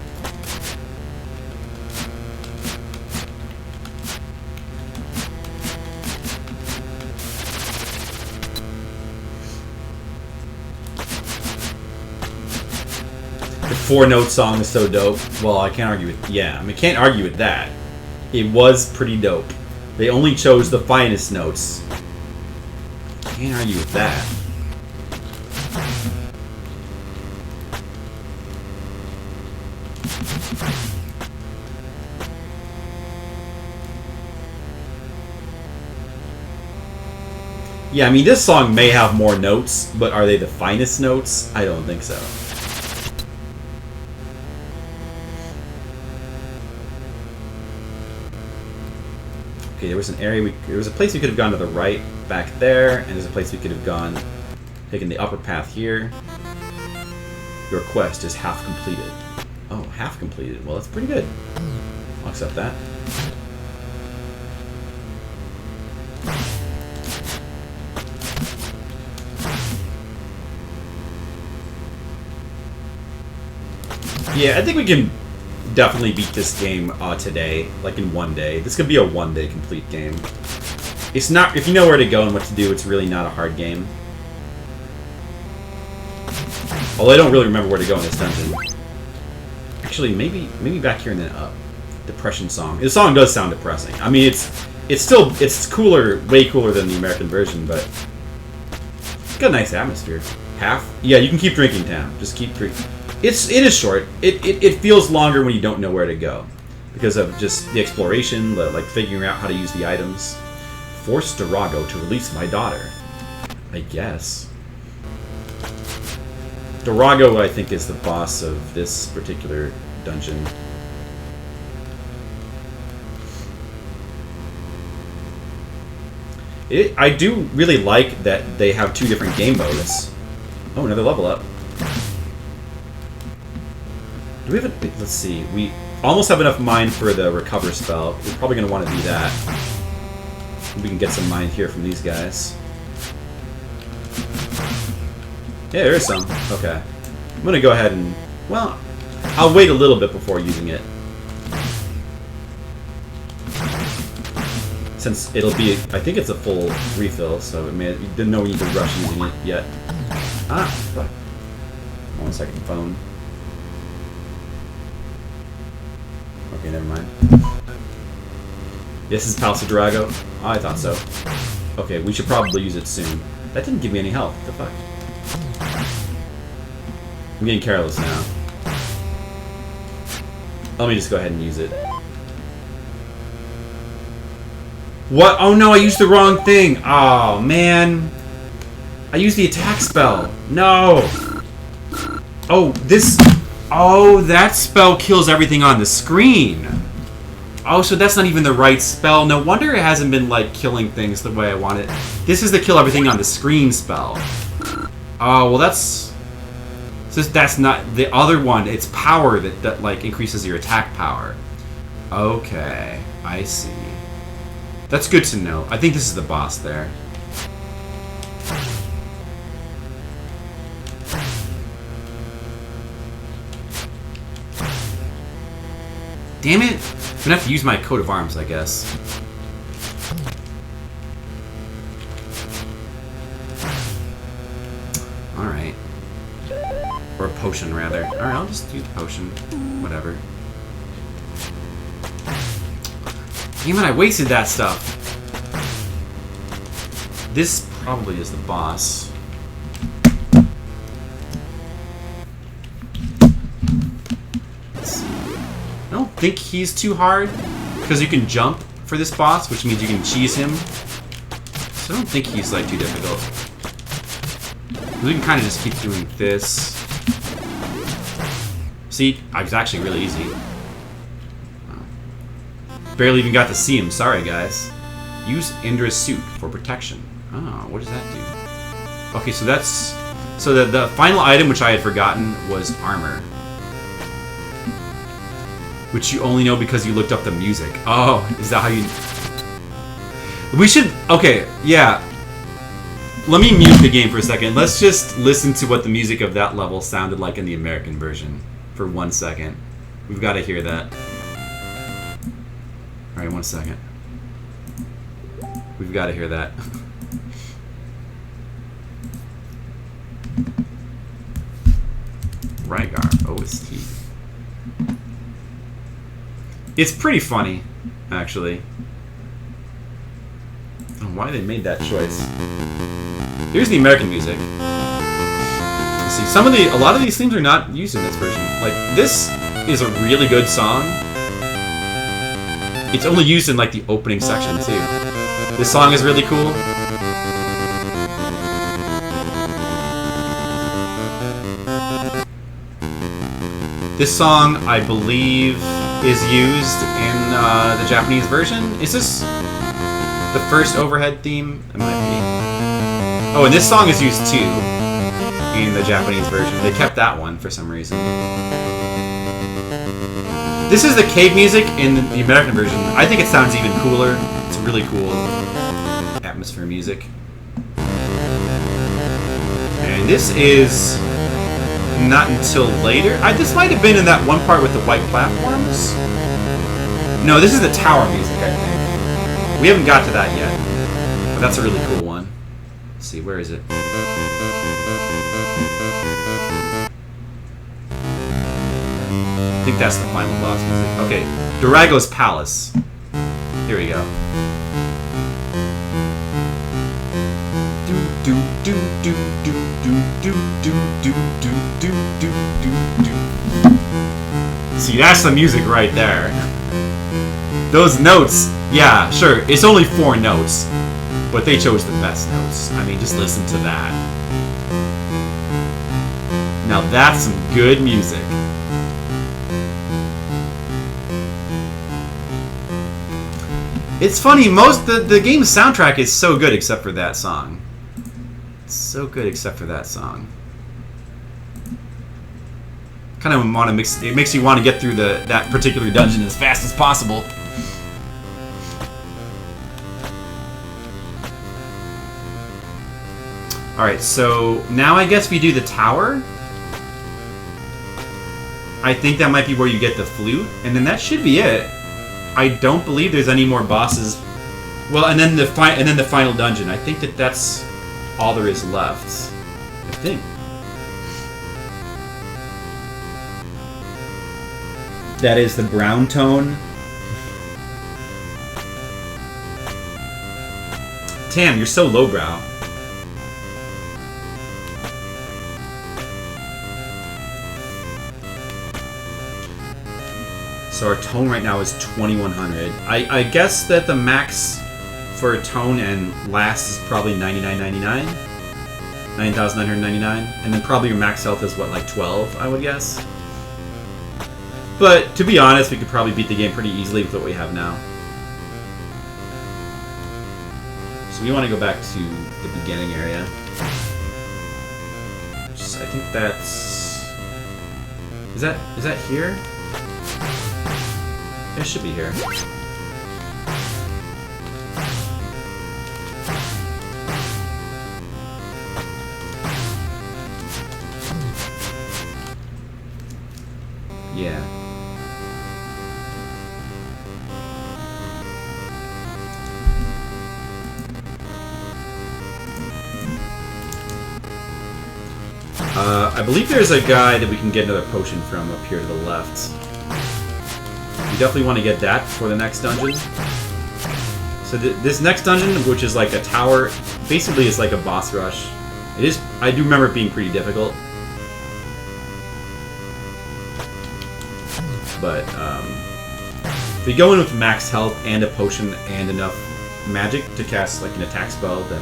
The 4-note song is so dope. Well, I can't argue with... yeah, I mean, can't argue with that. It was pretty dope. They only chose the finest notes. Can't argue with that. Yeah, I mean, this song may have more notes, but are they the finest notes? I don't think so. Okay, there was an area there was a place we could have gone to the right back there, and there's a place we could have gone, taken the upper path here. Your quest is half completed. Oh, half completed. Well, that's pretty good. I'll accept that. Yeah, I think we can definitely beat this game today, like in one day. This could be a one-day complete game. It's not, if you know where to go and what to do, it's really not a hard game. Although I don't really remember where to go in this dungeon. Actually, maybe back here and then up. depression song. The song does sound depressing. I mean, it's cooler, way cooler than the American version, but it's got a nice atmosphere. Half? Yeah, you can keep drinking, Tam. Just keep drinking. It is short. It feels longer when you don't know where to go because of just the exploration, like figuring out how to use the items. Force Durago to release my daughter. I guess. Durago, I think, is the boss of this particular dungeon. I do really like that they have 2 different game modes. Oh, another level up. Do we have a... Let's see. We almost have enough mine for the recover spell. We're probably going to want to do that. We can get some mine here from these guys. Yeah, there is some. Okay. I'm going to go ahead and... Well, I'll wait a little bit before using it. Since it'll be... I think it's a full refill, so it may, you didn't know we need to rush using it yet. Ah, fuck. 1 second, phone. Okay, never mind. This is Palace of Durago? Oh, I thought so. Okay, we should probably use it soon. That didn't give me any health. What the fuck? I'm getting careless now. Let me just go ahead and use it. What? Oh no, I used the wrong thing! Oh, man. I used the attack spell. No! Oh, this... Oh, that spell kills everything on the screen. Oh, so that's not even the right spell. No wonder it hasn't been, like, killing things the way I want it. This is the kill everything on the screen spell. Oh, well, that's... So that's not... The other one, it's power that like, increases your attack power. Okay, I see. That's good to know. I think this is the boss there. Damn it! I'm gonna have to use my coat of arms, I guess. Alright. Or a potion, rather. Alright, I'll just use the potion. Whatever. Damn it, I wasted that stuff! This probably is the boss. I don't think he's too hard, because you can jump for this boss, which means you can cheese him. So I don't think he's like too difficult. We can kind of just keep doing this. See, it's actually really easy. Barely even got to see him, sorry guys. Use Indra's suit for protection. Oh, what does that do? Okay, so that's... So the final item, which I had forgotten, was armor. Which you only know because you looked up the music. Oh, is that how you... We should... Okay, yeah. Let me mute the game for a second. Let's just listen to what the music of that level sounded like in the American version for 1 second. We've got to hear that. Alright, 1 second. We've got to hear that. Rygar, OST. It's pretty funny, actually. I don't know why they made that choice. Here's the American music. Let's see, a lot of these themes are not used in this version. Like, this is a really good song. It's only used in, like, the opening section, too. This song is really cool. This song, I believe, is used in the Japanese version. Is this the first overhead theme? It might be. Oh, and this song is used, too, in the Japanese version. They kept that one for some reason. This is the cave music in the American version. I think it sounds even cooler. It's really cool atmosphere music. And this is not until later. This might have been in that one part with the white platforms. No, this is the tower music, I think. We haven't got to that yet. But that's a really cool one. Let's see, where is it? think that's the final boss music. Okay, Durago's Palace. Here we go. Do do do do do do do do do do do do do. See, that's the music right there. Those notes, yeah, sure, it's only 4 notes, but they chose the best notes. I mean, just listen to that. Now that's some good music. It's funny, the game's soundtrack is so good except for that song. It's so good except for that song. Kind of want to mix. It makes you want to get through that particular dungeon as fast as possible. All right, so now I guess we do the tower. I think that might be where you get the flute, and then that should be it. I don't believe there's any more bosses. Well, and then the final dungeon. I think that's all there is left. I think. That is the brown tone. Tam, you're so lowbrow. So our tone right now is 2100. I guess that the max for tone and last is probably 99.99, 9,999, and then probably your max health is what, like 12, I would guess. But to be honest, we could probably beat the game pretty easily with what we have now. So we want to go back to the beginning area. I think that's... Is that here? It should be here. Yeah. I believe there's a guy that we can get another potion from up here to the left. We definitely want to get that for the next dungeon. So this next dungeon, which is like a tower, basically is like a boss rush. It is. I do remember it being pretty difficult. But if we go in with max health and a potion and enough magic to cast like an attack spell, then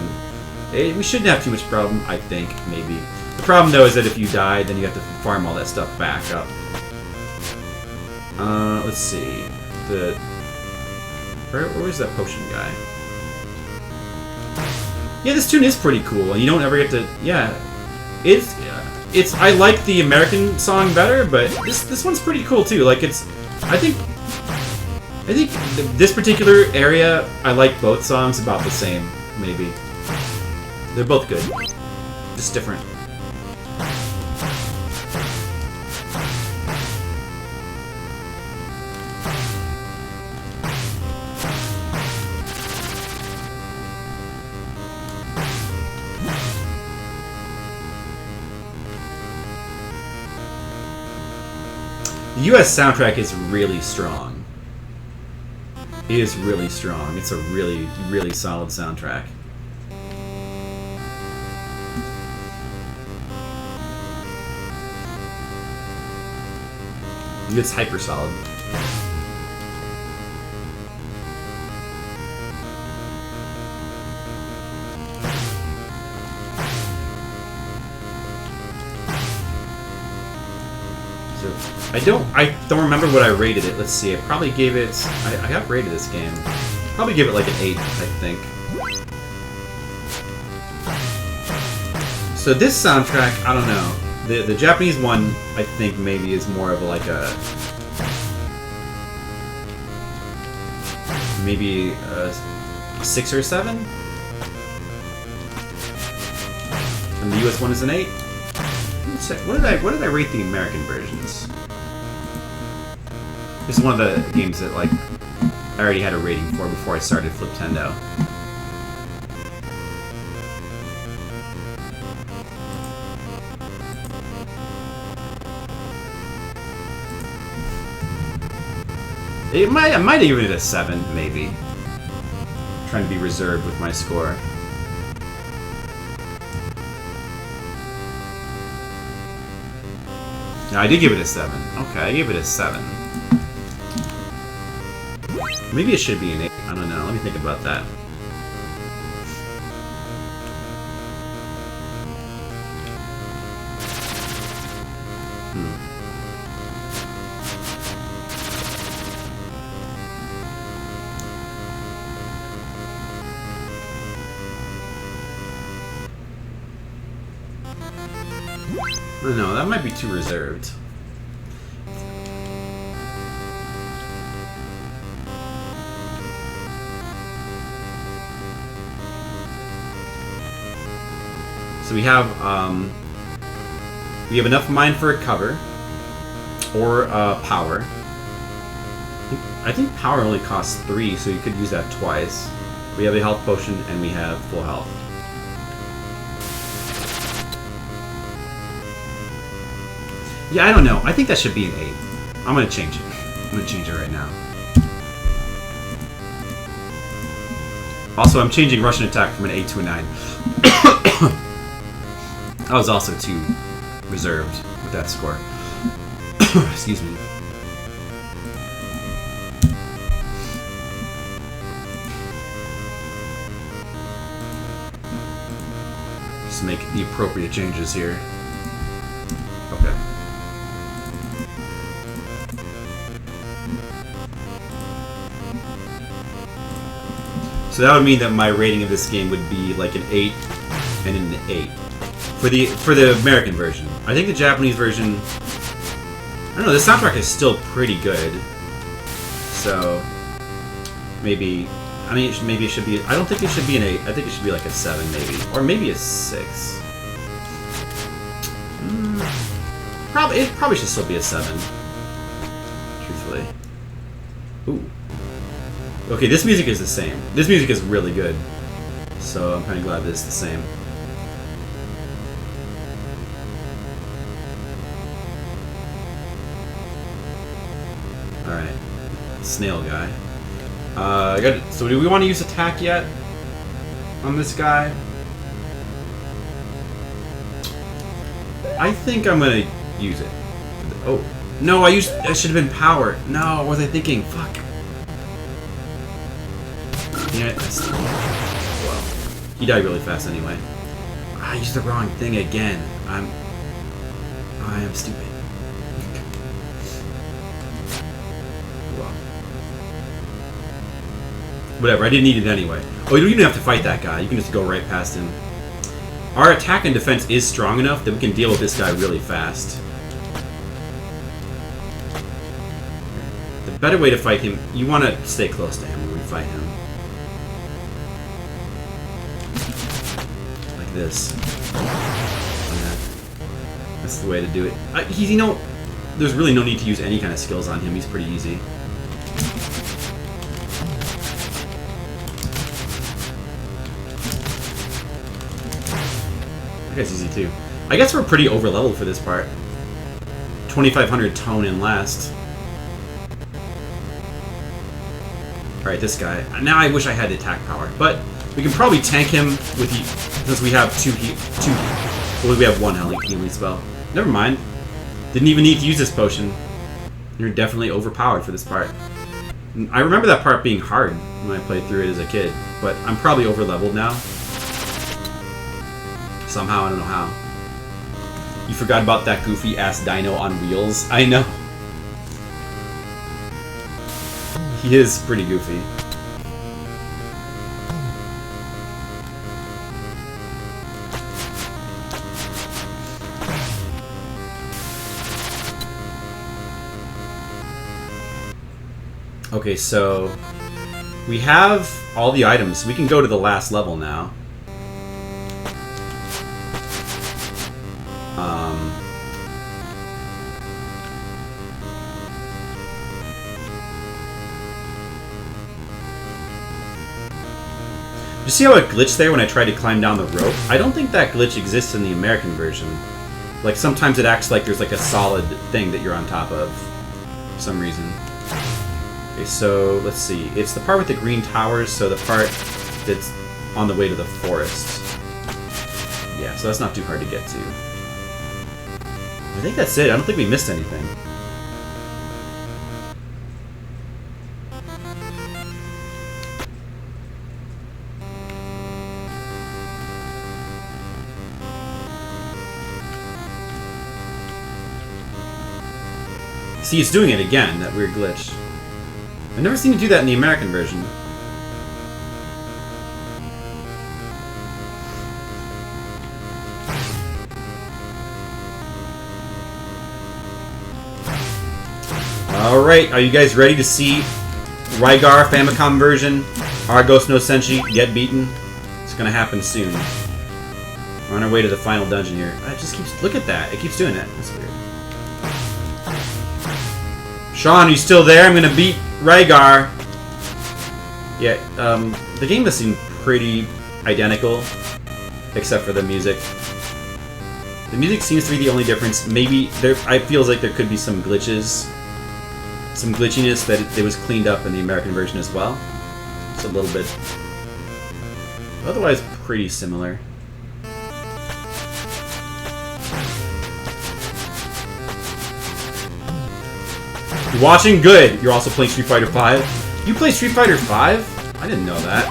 we shouldn't have too much problem, I think, maybe. The problem though is that if you die, then you have to farm all that stuff back up. Let's see. Where is that potion guy? Yeah, this tune is pretty cool, and you don't ever get to. Yeah, it's. I like the American song better, but this one's pretty cool too. Like I think this particular area, I like both songs about the same. Maybe they're both good, just different. The US soundtrack is really strong. It is really strong. It's a really, really solid soundtrack. It's hyper solid. I don't remember what I rated it. Let's see. I probably gave it. I have rated this game. Probably give it like an 8, I think. So this soundtrack, I don't know. The Japanese one, I think maybe is more of like a maybe a 6 or 7, and the US one is an 8. Let's check. What did I rate the American versions? This is one of the games that, like, I already had a rating for before I started Fliptendo. I might give it a 7, maybe. Trying to be reserved with my score. No, I did give it a 7. Okay, I gave it a 7. Maybe it should be an 8. I don't know. Let me think about that. I don't know, that might be too reserved. So we have enough mine for a cover or power. I think power only costs 3, so you could use that twice. We have a health potion and we have full health. Yeah, I don't know. I think that should be an 8. I'm gonna change it. I'm gonna change it right now. Also, I'm changing Russian attack from an 8 to a 9. I was also too reserved with that score. Excuse me. Just make the appropriate changes here. Okay. So that would mean that my rating of this game would be like an 8 and an 8 for the American version. I think the Japanese version, I don't know, the soundtrack is still pretty good. So maybe, I mean, maybe it should be. I don't think it should be an 8. I think it should be like a 7, maybe, or maybe a 6. It probably should still be a 7. Truthfully. Ooh. Okay, this music is the same. This music is really good. So I'm kind of glad that it's the same. Alright. Snail guy. So do we want to use attack yet? On this guy? I think I'm gonna use it. Oh. No, I should have been power. No, what was I thinking? Fuck. Yeah, well, he died really fast anyway. I used the wrong thing again. I am stupid. Well, whatever. I didn't need it anyway. Oh, you don't even have to fight that guy. You can just go right past him. Our attack and defense is strong enough that we can deal with this guy really fast. The better way to fight him, you want to stay close to him when we fight him. This. Yeah. That's the way to do it. You know, there's really no need to use any kind of skills on him. He's pretty easy. That guy's easy too. I guess we're pretty over leveled for this part. 2500 tone in last. Alright, this guy. Now I wish I had the attack power, but we can probably tank him with because we have we have one healing spell. Never mind. Didn't even need to use this potion. You're definitely overpowered for this part. I remember that part being hard when I played through it as a kid, but I'm probably over leveled now. Somehow, I don't know how. You forgot about that goofy ass dino on wheels? I know. He is pretty goofy. Okay, so we have all the items. We can go to the last level now. You see how it glitched there when I tried to climb down the rope? I don't think that glitch exists in the American version. Like, sometimes it acts like there's like a solid thing that you're on top of for some reason. Okay, so let's see. It's the part with the green towers, so the part that's on the way to the forest. Yeah, so that's not too hard to get to. I think that's it. I don't think we missed anything. See, it's doing it again, that weird glitch. I've never seen it do that in the American version. Alright, are you guys ready to see Rygar Famicom version? Argos no Senshi, get beaten? It's gonna happen soon. We're on our way to the final dungeon here. It just keeps... Look at that. It keeps doing it. That's weird. Sean, are you still there? I'm gonna beat Rygar. Yeah, the game does seem pretty identical, except for the music. The music seems to be the only difference. Maybe there, I feels like there could be some glitches, some glitchiness that it was cleaned up in the American version as well. Just a little bit. Otherwise, pretty similar. You're watching? Good. You're also playing Street Fighter V? You play Street Fighter V? I didn't know that.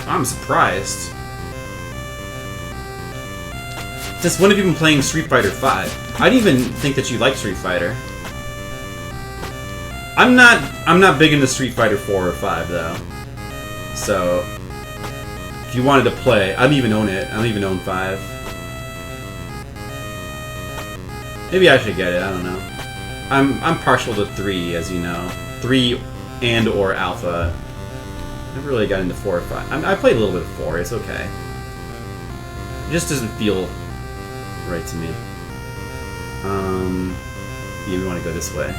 I'm surprised. Since when have you been playing Street Fighter V? I didn't even think that you liked Street Fighter. I'm not big into Street Fighter 4 or 5 though. So if you wanted to play, I don't even own it. I don't even own 5. Maybe I should get it, I don't know. I'm partial to 3, as you know. 3 and or Alpha. Never really got into 4 or 5. I played a little bit of 4, it's okay. It just doesn't feel right to me. Yeah, we want to go this way.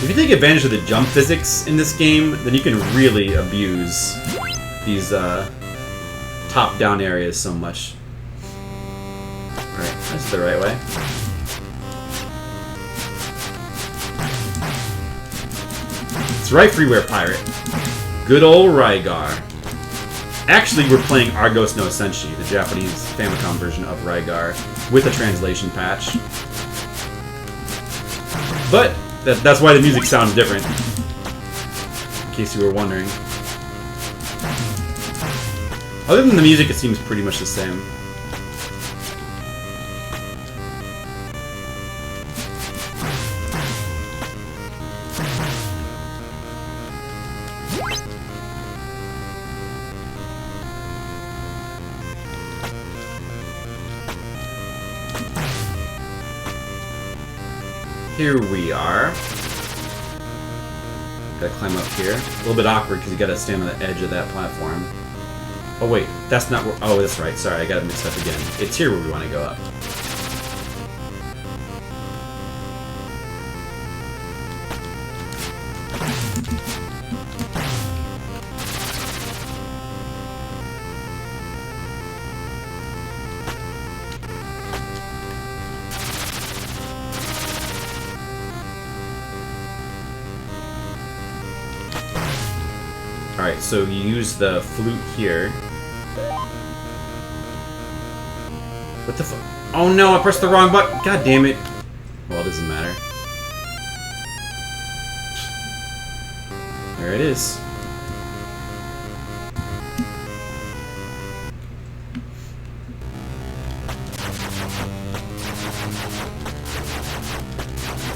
If you take advantage of the jump physics in this game, then you can really abuse these top-down areas so much. Alright, this is the right way. It's right, Freeware Pirate. Good old Rygar. Actually, we're playing Argos no Senshi, the Japanese Famicom version of Rygar, with a translation patch. But that's why the music sounds different, in case you were wondering. Other than the music, it seems pretty much the same. Here we are. Gotta climb up here. A little bit awkward because you gotta stand on the edge of that platform. Oh wait, that's not where... Oh, that's right. Sorry, I got it mixed up again. It's here where we want to go up. Alright, so you use the flute here. What the fuck? Oh no, I pressed the wrong button! God damn it. Well, it doesn't matter. There it is.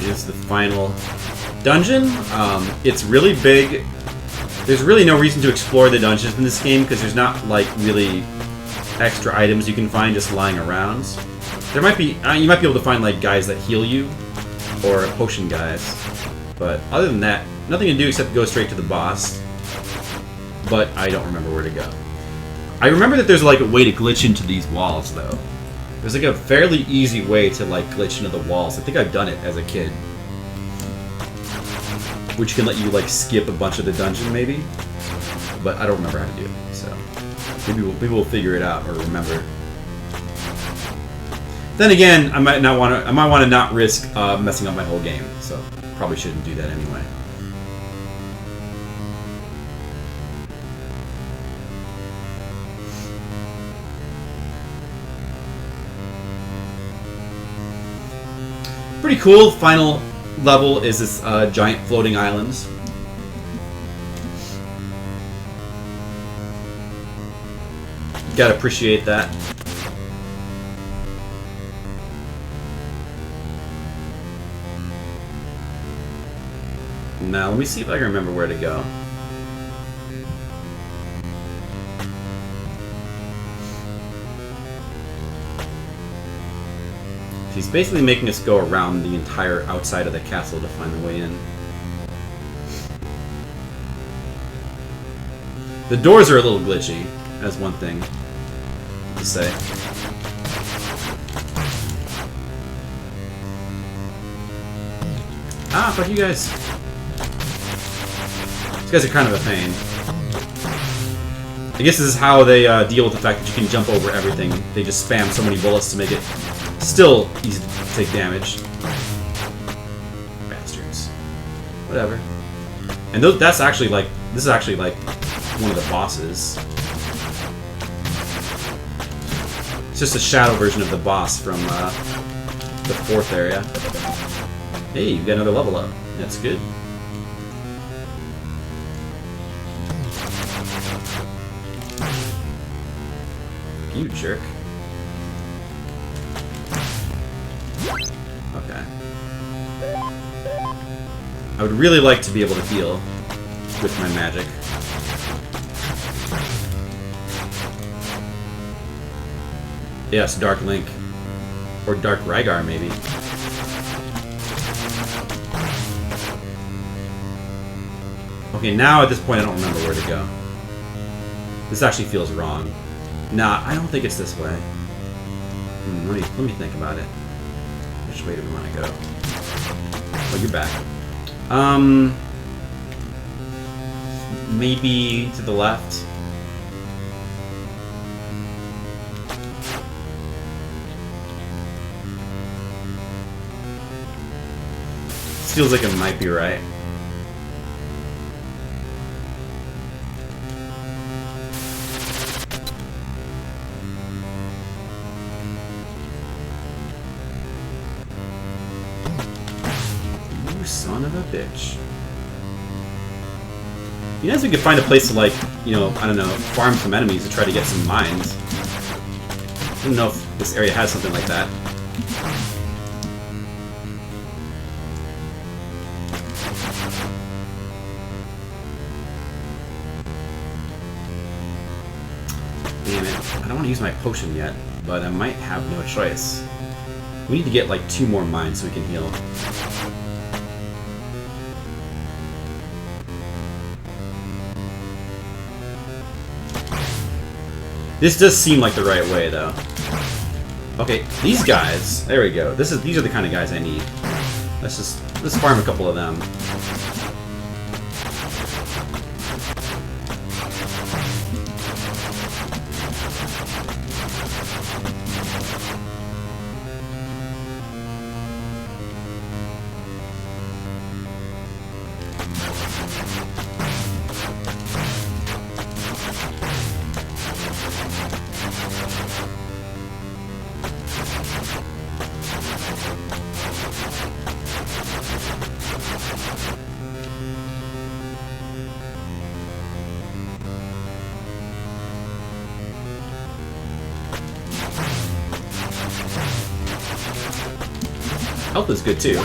Is the final dungeon. It's really big. There's really no reason to explore the dungeons in this game because there's not like really extra items you can find just lying around. There might be you might be able to find like guys that heal you or potion guys, but other than that, nothing to do except go straight to the boss. But I don't remember where to go. I remember that there's like a way to glitch into these walls though. There's like a fairly easy way to like glitch into the walls. I think I've done it as a kid. Which can let you like skip a bunch of the dungeon maybe. But I don't remember how to do it, so maybe we'll figure it out or remember. Then again, I might want to not risk messing up my whole game, so probably shouldn't do that anyway. Pretty cool. Final level is this giant floating islands. Gotta appreciate that. Now let me see if I can remember where to go. He's basically making us go around the entire outside of the castle to find the way in. The doors are a little glitchy, that's one thing to say. Ah, fuck you guys. These guys are kind of a pain. I guess this is how they deal with the fact that you can jump over everything. They just spam so many bullets to make it still easy to take damage. Bastards. Whatever. And that's actually like, this is actually like one of the bosses. It's just a shadow version of the boss from the 4th area. Hey, you got another level up. That's good. You jerk. Okay. I would really like to be able to heal with my magic. Yes, Dark Link. Or Dark Rygar, maybe. Okay, now at this point I don't remember where to go. This actually feels wrong. Nah, I don't think it's this way. Let me think about it. Which way do we want to go? Oh, you're back. Maybe to the left. This feels like it might be right. Son of a bitch. You know, if we could find a place to, like, you know, I don't know, farm some enemies to try to get some mines. I don't know if this area has something like that. Damn it. I don't want to use my potion yet, but I might have no choice. We need to get, like, 2 more mines so we can heal. This does seem like the right way, though. Okay, these guys. There we go. These are the kind of guys I need. Let's farm a couple of them. Health is good too.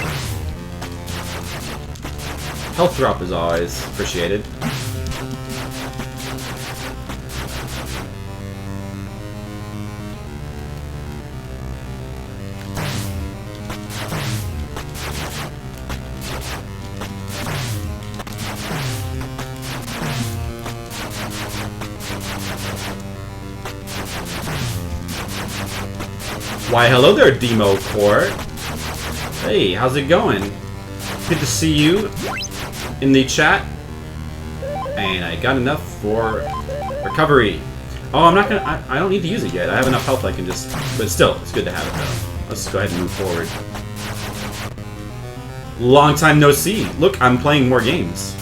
Health drop is always appreciated. Why, hello there, Demo Core. Hey, how's it going? Good to see you in the chat. And I got enough for recovery. Oh, I'm not gonna. I don't need to use it yet. I have enough health. I can just. But still, it's good to have it though. Let's go ahead and move forward. Long time no see. Look, I'm playing more games.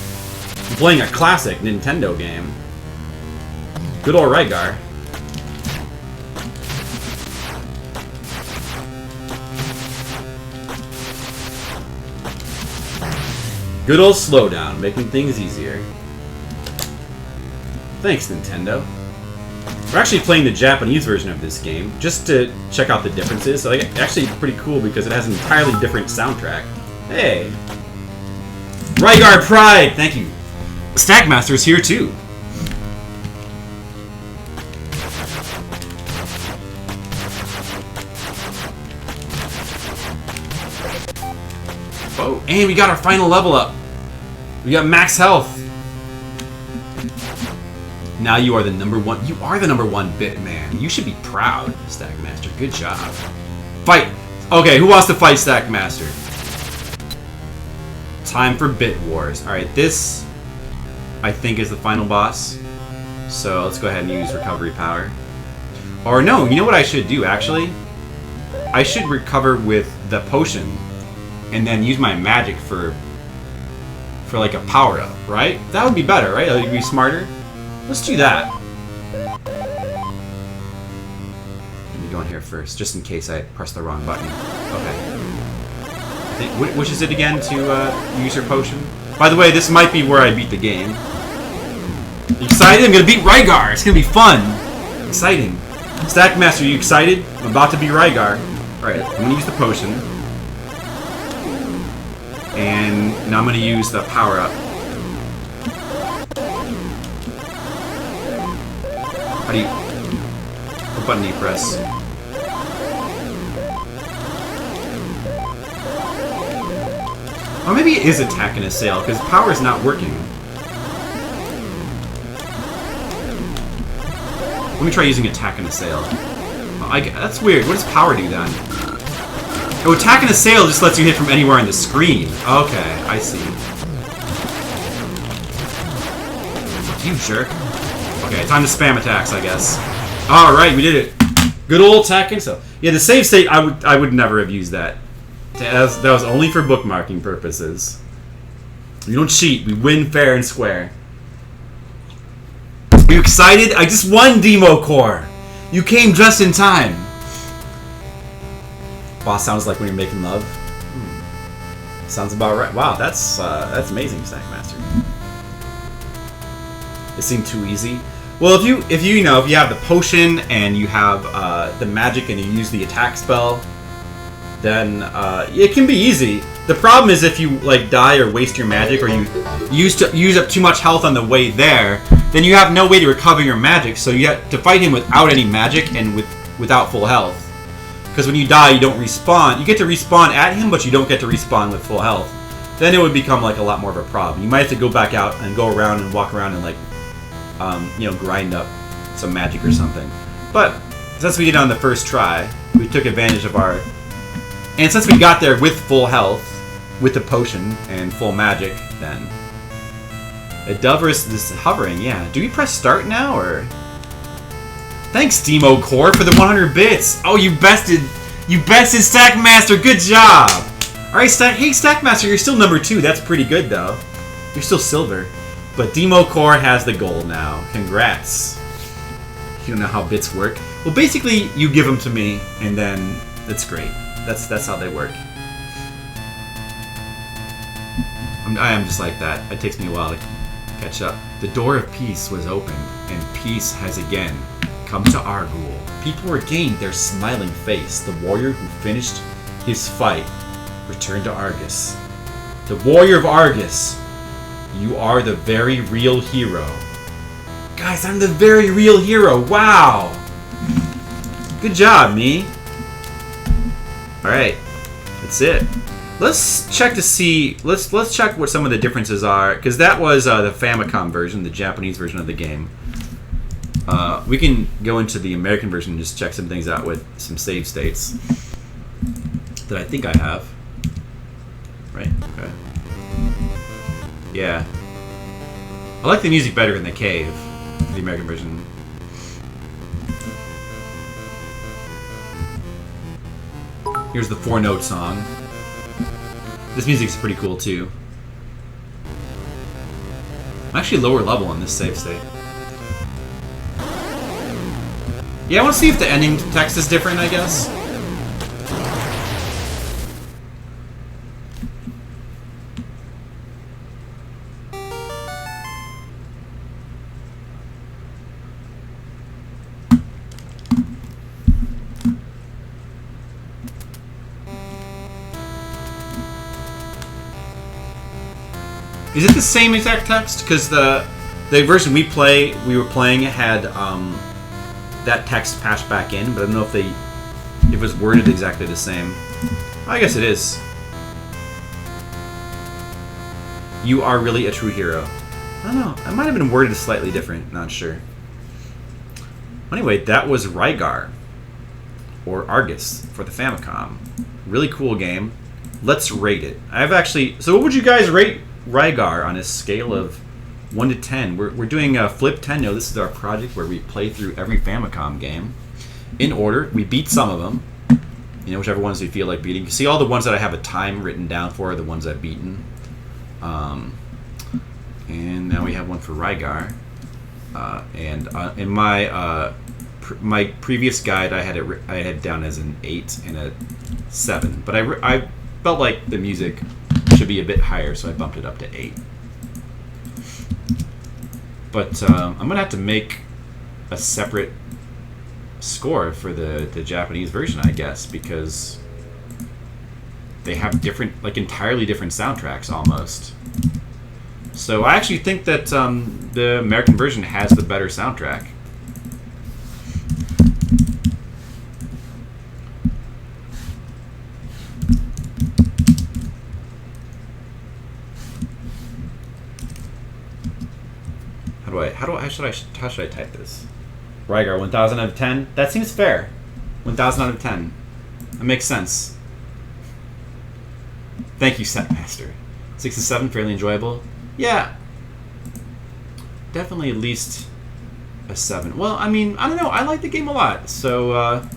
I'm playing a classic Nintendo game. Good old Rygar. Good old slowdown, making things easier. Thanks, Nintendo. We're actually playing the Japanese version of this game, just to check out the differences. So, actually pretty cool because it has an entirely different soundtrack. Hey! Rygar Pride! Thank you. Stackmaster's here too. Oh, and we got our final level up. We got max health. Now you are the number one. You are the number one bit man. You should be proud, Stackmaster. Good job. Fight. Okay, who wants to fight Stackmaster? Time for Bit Wars. All right, this I think is the final boss. So let's go ahead and use recovery power. Or no, you know what I should do actually? I should recover with the potion, and then use my magic for like a power up, right? That would be better, right? That would be smarter. Let's do that. Let me go in here first, just in case I press the wrong button. Okay. I think, which is it again to use your potion? By the way, this might be where I beat the game. You excited? I'm gonna beat Rygar. It's gonna be fun. Exciting. Stackmaster, you excited? I'm about to beat Rygar. Alright, I'm gonna use the potion. And now I'm gonna use the power up. How do you... What button do you press? Or maybe it is attack and assail, because power is not working. Let me try using attack and assail. Oh, that's weird. What does power do then? Oh, attack and assail just lets you hit from anywhere on the screen. Okay, I see. You jerk. Okay, time to spam attacks, I guess. Alright, we did it. Good old attack and assail. Yeah, the save state, I would never have used that. That was only for bookmarking purposes. We don't cheat. We win fair and square. Are you excited? I just won Demo Core. You came just in time. Boss sounds like when you're making love. Sounds about right. Wow, that's amazing, Stackmaster. It seemed too easy. Well, if you have the potion and you have the magic and you use the attack spell, then it can be easy. The problem is if you die or waste your magic, or you use up too much health on the way there, then you have no way to recover your magic. So you have to fight him without any magic and without full health. Because when you die, you don't respawn. You get to respawn at him, but you don't get to respawn with full health. Then it would become a lot more of a problem. You might have to go back out and go around and walk around and grind up some magic or something. But since we did it on the first try, we took advantage of our. And since we got there with full health, with the potion and full magic, then a dove is this hovering. Yeah. Do we press start now or? Thanks, Demo Core, for the 100 bits. Oh, you bested Stackmaster. Good job. All right, Hey, Stackmaster, you're still number 2. That's pretty good, though. You're still silver. But Demo Core has the gold now. Congrats. You don't know how bits work. Well, basically, you give them to me, and then it's great. That's how they work. I am just like that. It takes me a while to catch up. The door of peace was opened, and peace has again come to Argos. People regained their smiling face. The warrior who finished his fight returned to Argos. The warrior of Argos, you are the very real hero. Guys, I'm the very real hero. Wow. Good job, me. Alright. That's it. Let's check to see. Let's check what some of the differences are, because that was the Famicom version, the Japanese version of the game. We can go into the American version and just check some things out with some save states that I think I have. Right? Okay. Yeah. I like the music better in the cave, the American version. Here's the 4-note song. This music's pretty cool too. I'm actually lower level on this save state. Yeah, I want to see if the ending text is different, I guess. Is it the same exact text? Because the version we were playing had that text patched back in, but I don't know if it was worded exactly the same. I guess it is. You are really a true hero. I don't know. It might have been worded slightly different. Not sure. Anyway, that was Rygar, or Argos for the Famicom. Really cool game. Let's rate it. So what would you guys rate Rygar on a scale of 1 to 10. We're doing a Fliptendo. This is our project where we play through every Famicom game in order. We beat some of them, whichever ones we feel like beating. You see all the ones that I have a time written down for are the ones I've beaten. And now we have one for Rygar. And in my previous guide, I had down as an 8 and a 7, but I felt like the music should be a bit higher, so I bumped it up to 8. But I'm gonna have to make a separate score for the Japanese version, I guess, because they have different, entirely different soundtracks almost. So I actually think that the American version has the better soundtrack. How should I type this? Rygar, 1,000 out of 10? That seems fair. 1,000 out of 10. That makes sense. Thank you, Setmaster. 6 to 7, fairly enjoyable. Yeah. Definitely at least a 7. Well, I mean, I don't know. I like the game a lot, so I'm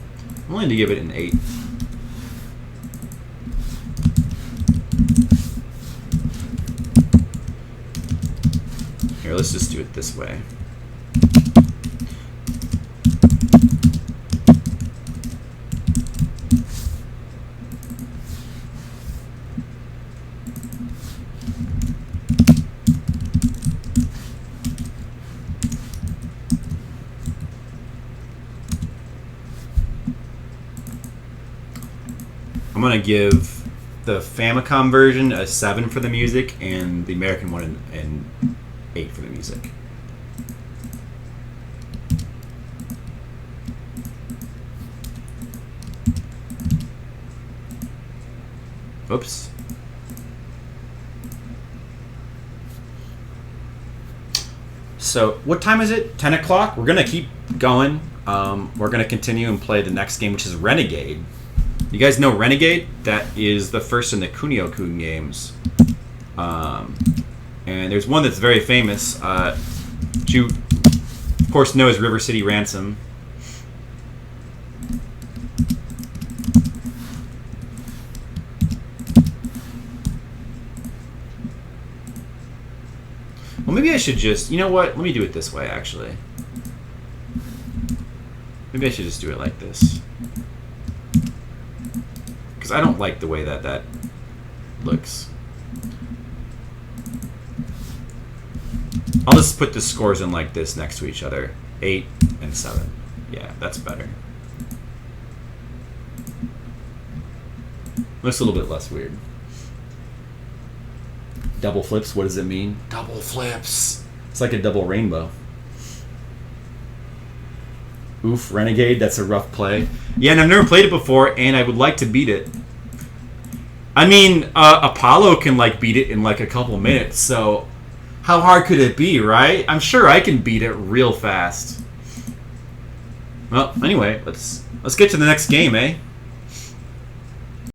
willing to give it an 8. Here, let's just do it this way. I'm going to give the Famicom version a 7 for the music and the American one an 8 for the music. Oops. So, what time is it? 10 o'clock? We're going to keep going. We're going to continue and play the next game, which is Renegade. You guys know Renegade? That is the first in the Kunio-kun games. And there's one that's very famous, which you, of course, know as River City Ransom. Well, maybe I should just... You know what? Let me do it this way, actually. Maybe I should just do it like this. Because I don't like the way that looks. I'll just put the scores in like this next to each other. 8 and 7. Yeah, that's better. Looks a little bit less weird. Double flips, what does it mean? Double flips! It's like a double rainbow. Oof, Renegade, that's a rough play. Yeah, and I've never played it before, and I would like to beat it. I mean, Apollo can, beat it in, a couple minutes, so how hard could it be, right? I'm sure I can beat it real fast. Well, anyway, let's get to the next game, eh?